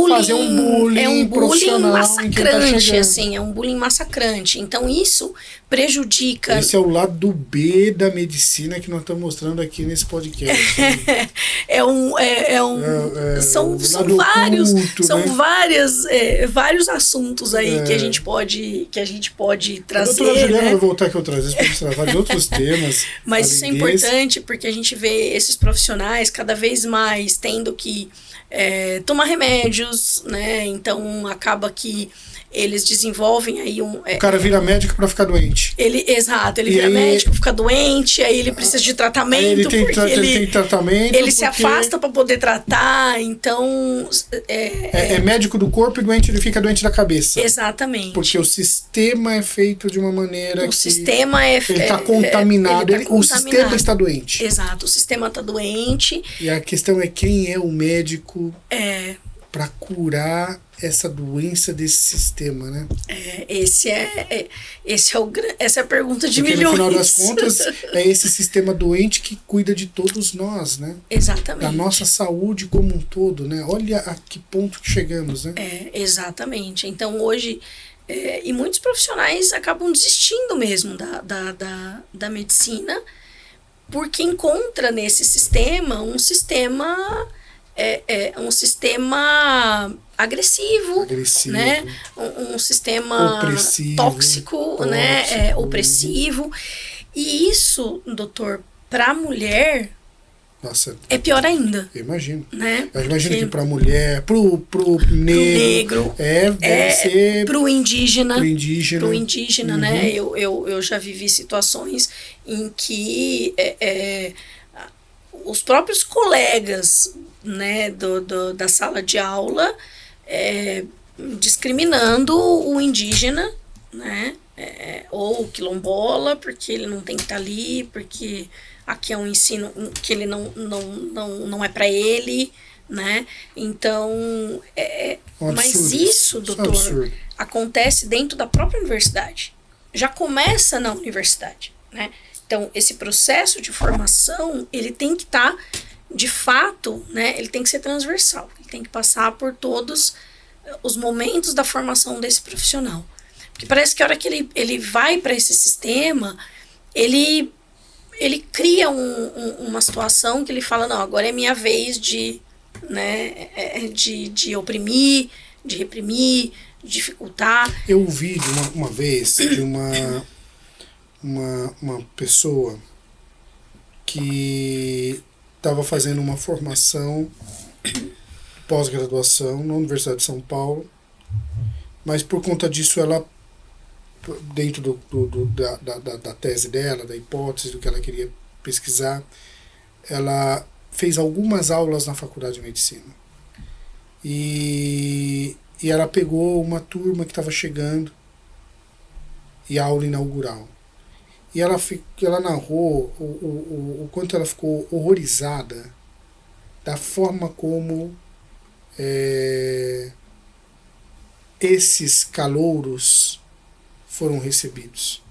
fazer um bullying profissional massacrante, assim, é um bullying massacrante. Então isso prejudica... Esse é o lado B da medicina que nós estamos mostrando aqui nesse podcast. São são vários, oculto, são né? vários assuntos aí que a gente pode trazer. A doutora Juliana né? vai voltar aqui outras vezes para mostrar vários outros temas. Mas isso é importante porque a gente vê esses profissionais cada vez mais tendo que tomar remédios, né? Então acaba que eles desenvolvem aí o cara vira médico para ficar doente. Ele vira médico, fica doente, aí ele precisa de tratamento, ele tem tratamento. Ele se afasta para poder tratar, então... É médico do corpo e doente, ele fica doente da cabeça. Exatamente. Porque o sistema é feito de uma maneira sistema ele está contaminado, o sistema está doente. Exato, o sistema está doente. E a questão é quem é o médico para curar essa doença desse sistema, né? Essa é a pergunta de porque milhões. No final das contas, é esse sistema doente que cuida de todos nós, né? Exatamente. Da nossa saúde como um todo, né? Olha a que ponto que chegamos, né? Exatamente. Então, hoje, e muitos profissionais acabam desistindo mesmo da medicina, porque encontra nesse sistema um sistema agressivo, né? Um sistema opressivo, tóxico, né? Opressivo. E isso, doutor, para a mulher, nossa, é pior ainda. Eu imagino. Né? Eu imagino que para a mulher, pro negro, deve ser... Pro indígena. Pro indígena, né? Eu já vivi situações em que os próprios colegas, né, da sala de aula discriminando o indígena, né, ou o quilombola, porque ele não tem que estar ali, porque aqui é um ensino que ele não é para ele, né? Então, mas isso, doutor, acontece dentro da própria universidade. Já começa na universidade, né? Então, esse processo de formação, ele tem que estar, de fato, né? Ele tem que ser transversal. Ele tem que passar por todos os momentos da formação desse profissional. Porque parece que a hora que ele vai para esse sistema, ele cria uma situação que ele fala, não, agora é minha vez de oprimir, de reprimir, de dificultar. Eu ouvi uma vez de uma pessoa que estava fazendo uma formação pós-graduação na Universidade de São Paulo, mas por conta disso ela, dentro da tese dela, da hipótese do que ela queria pesquisar, ela fez algumas aulas na faculdade de medicina. E ela pegou uma turma que estava chegando e a aula inaugural. E ela narrou o quanto ela ficou horrorizada da forma como esses calouros foram recebidos.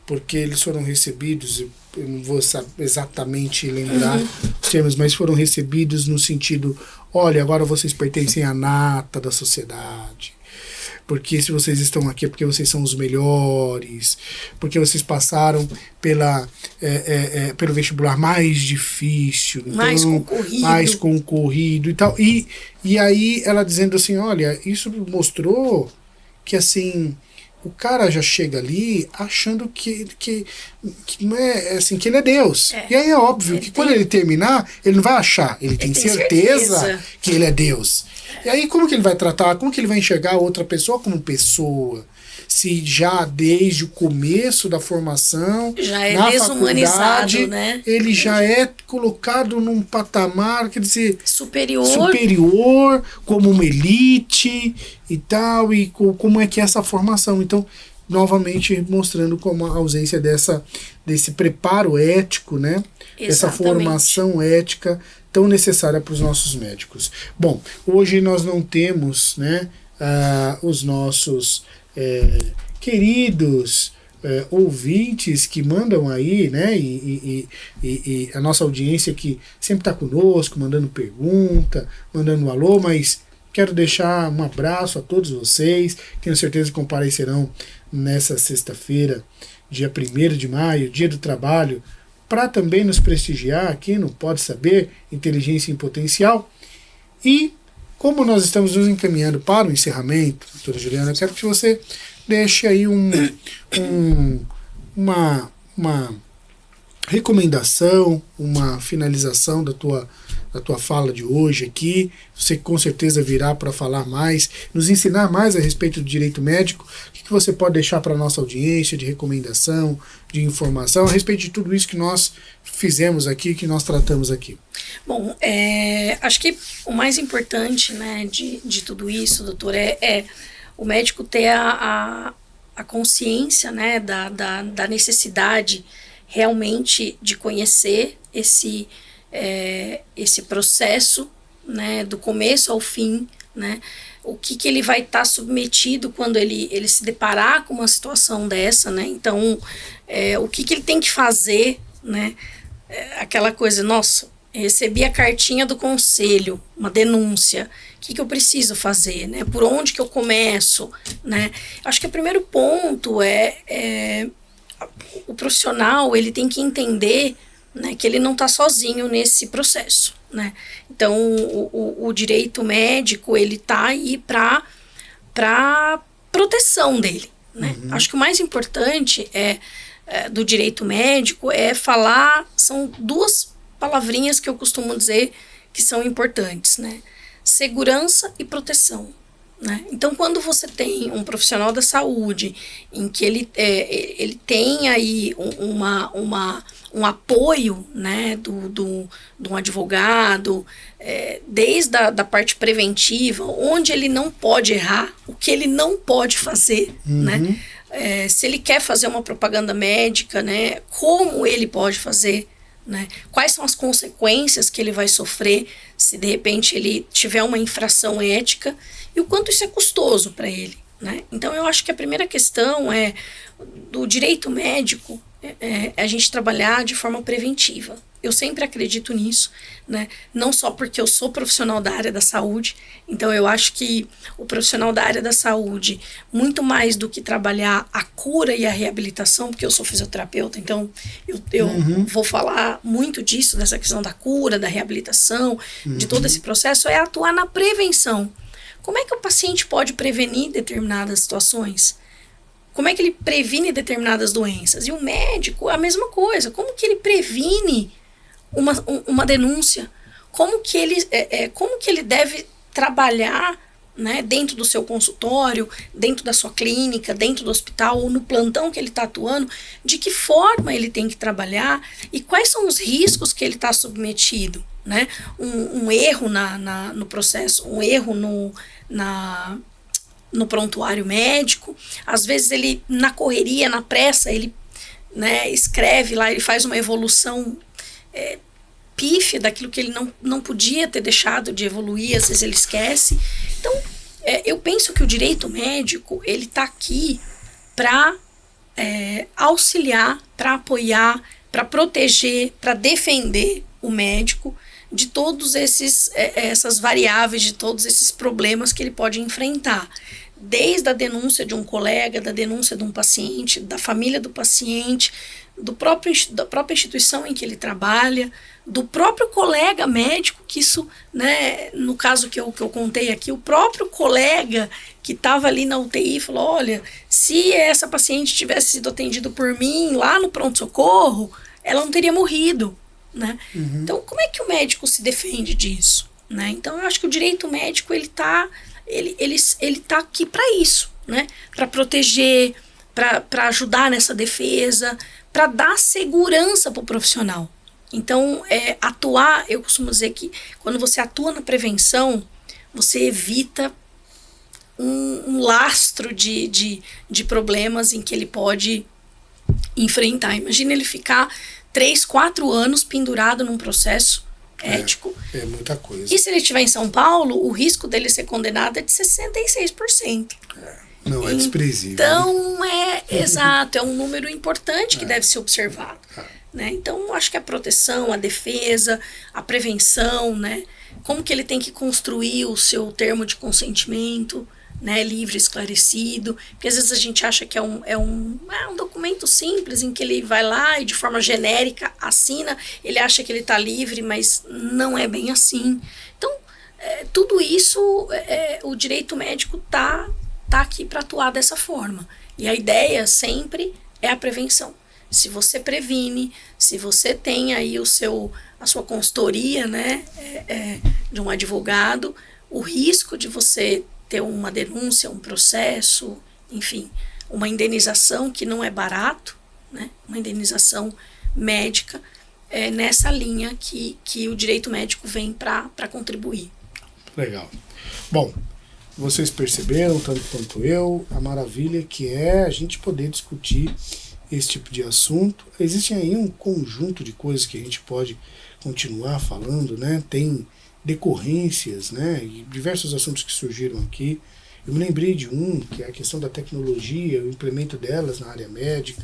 Porque eles foram recebidos, eu não vou exatamente lembrar os termos, mas foram recebidos no sentido, olha, agora vocês pertencem à nata da sociedade. Porque se vocês estão aqui é porque vocês são os melhores, porque vocês passaram pelo vestibular mais difícil, mais concorrido e tal. E aí ela dizendo assim, olha, isso mostrou que assim, o cara já chega ali achando que não é assim, que ele é Deus. E aí é óbvio que quando ele terminar, ele não vai achar, ele tem certeza que ele é Deus. E aí como que ele vai tratar, como que ele vai enxergar a outra pessoa como pessoa? Se já desde o começo da formação, já é na desumanizado, faculdade, né? Ele já é colocado num patamar, quer dizer, superior, como uma elite e tal, e como é que é essa formação. Então, novamente mostrando como a ausência desse preparo ético, né? Essa formação ética tão necessária para os nossos médicos. Bom, hoje nós não temos, né, os nossos queridos ouvintes que mandam aí, né, e a nossa audiência que sempre está conosco, mandando pergunta, mandando alô, mas quero deixar um abraço a todos vocês, tenho certeza que comparecerão nessa sexta-feira, dia 1º de maio, dia do trabalho, para também nos prestigiar aqui no Pode Saber, Inteligência em Potencial. E como nós estamos nos encaminhando para o encerramento, doutora Juliana, eu quero que você deixe aí uma recomendação, uma finalização da tua fala de hoje aqui. Você com certeza virá para falar mais, nos ensinar mais a respeito do direito médico. O que você pode deixar para a nossa audiência de recomendação, de informação a respeito de tudo isso que nós fizemos aqui, que nós tratamos aqui? Bom, acho que o mais importante, né, de tudo isso, doutor, é o médico ter a consciência, né, da necessidade realmente de conhecer esse processo, né, do começo ao fim, né, o que ele vai estar submetido quando ele se deparar com uma situação dessa, né, então o que ele tem que fazer, né, aquela coisa, nossa, recebi a cartinha do conselho, uma denúncia, o que eu preciso fazer, né, por onde que eu começo, né, acho que o primeiro ponto o profissional, ele tem que entender, né, que ele não está sozinho nesse processo, né? Então, o direito médico, ele está aí para proteção dele, né? Uhum. Acho que o mais importante do direito médico falar, são duas palavrinhas que eu costumo dizer que são importantes, né? Segurança e proteção. Né? Então, quando você tem um profissional da saúde em que ele tem aí um apoio, né, de um advogado, desde a parte preventiva, onde ele não pode errar, o que ele não pode fazer, uhum. Né? Se ele quer fazer uma propaganda médica, né, como ele pode fazer, né? Quais são as consequências que ele vai sofrer se de repente ele tiver uma infração ética e o quanto isso é custoso para ele, né? Então eu acho que a primeira questão do direito médico a gente trabalhar de forma preventiva. Eu sempre acredito nisso, né? Não só porque eu sou profissional da área da saúde, então eu acho que o profissional da área da saúde, muito mais do que trabalhar a cura e a reabilitação, porque eu sou fisioterapeuta, então eu uhum. vou falar muito disso, dessa questão da cura, da reabilitação, uhum. de todo esse processo, é atuar na prevenção. Como é que o paciente pode prevenir determinadas situações? Como é que ele previne determinadas doenças? E o médico, a mesma coisa. Como que ele previne uma denúncia? Como que ele deve trabalhar, né, dentro do seu consultório, dentro da sua clínica, dentro do hospital ou no plantão que ele está atuando? De que forma ele tem que trabalhar e quais são os riscos que ele está submetido? Né? Um erro no processo, um erro no prontuário médico, às vezes ele, na correria, na pressa, ele, né, escreve lá, ele faz uma evolução pífia daquilo que ele não podia ter deixado de evoluir, às vezes ele esquece. Então, eu penso que o direito médico, ele está aqui para auxiliar, para apoiar, para proteger, para defender o médico de todos essas variáveis, de todos esses problemas que ele pode enfrentar. Desde a denúncia de um colega, da denúncia de um paciente, da família do paciente, da própria instituição em que ele trabalha, do próprio colega médico, que isso, né, no caso que eu contei aqui, o próprio colega que estava ali na UTI falou, olha, se essa paciente tivesse sido atendida por mim lá no pronto-socorro, ela não teria morrido. Né? Uhum. Então, como é que o médico se defende disso? Né? Então, eu acho que o direito médico ele tá aqui para isso, né? Para proteger, para ajudar nessa defesa, para dar segurança para o profissional. Então, atuar, eu costumo dizer que quando você atua na prevenção, você evita um lastro de problemas em que ele pode enfrentar. Imagina ele ficar 3, 4 anos pendurado num processo ético. É muita coisa. E se ele estiver em São Paulo, o risco dele ser condenado é de 66%. Não é desprezível. Então, exato, é um número importante que deve ser observado. Né? Então, acho que a proteção, a defesa, a prevenção, né? Como que ele tem que construir o seu termo de consentimento, né, livre, esclarecido, porque às vezes a gente acha que é um documento simples em que ele vai lá e de forma genérica assina, ele acha que ele está livre, mas não é bem assim. Então, tudo isso, o direito médico tá aqui para atuar dessa forma. E a ideia sempre é a prevenção. Se você previne, se você tem aí a sua consultoria, né, de um advogado, o risco de você ter uma denúncia, um processo, enfim, uma indenização que não é barato, né, uma indenização médica, é nessa linha que o direito médico vem para contribuir. Legal. Bom, vocês perceberam, tanto quanto eu, a maravilha que é a gente poder discutir esse tipo de assunto. Existe aí um conjunto de coisas que a gente pode continuar falando, né? Tem decorrências, né? E diversos assuntos que surgiram aqui. Eu me lembrei de um, que é a questão da tecnologia, o implemento delas na área médica,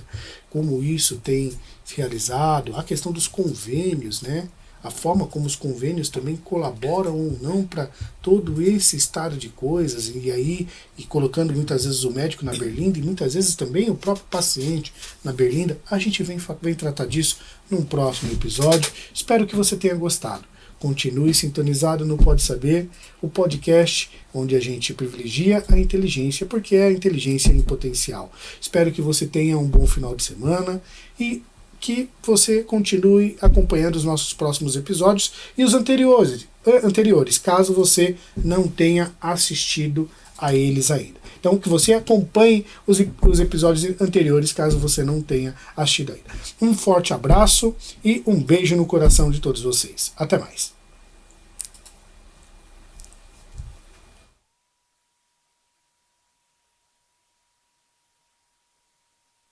como isso tem se realizado, a questão dos convênios, né? A forma como os convênios também colaboram ou não para todo esse estado de coisas, e colocando muitas vezes o médico na berlinda e muitas vezes também o próprio paciente na berlinda. A gente vem tratar disso num próximo episódio. Espero que você tenha gostado. Continue sintonizado no Pode Saber, o podcast onde a gente privilegia a inteligência, porque é a inteligência em potencial. Espero que você tenha um bom final de semana e que você continue acompanhando os nossos próximos episódios e os anteriores, caso você não tenha assistido a eles ainda. Então, que você acompanhe os episódios anteriores, caso você não tenha assistido ainda. Um forte abraço e um beijo no coração de todos vocês. Até mais.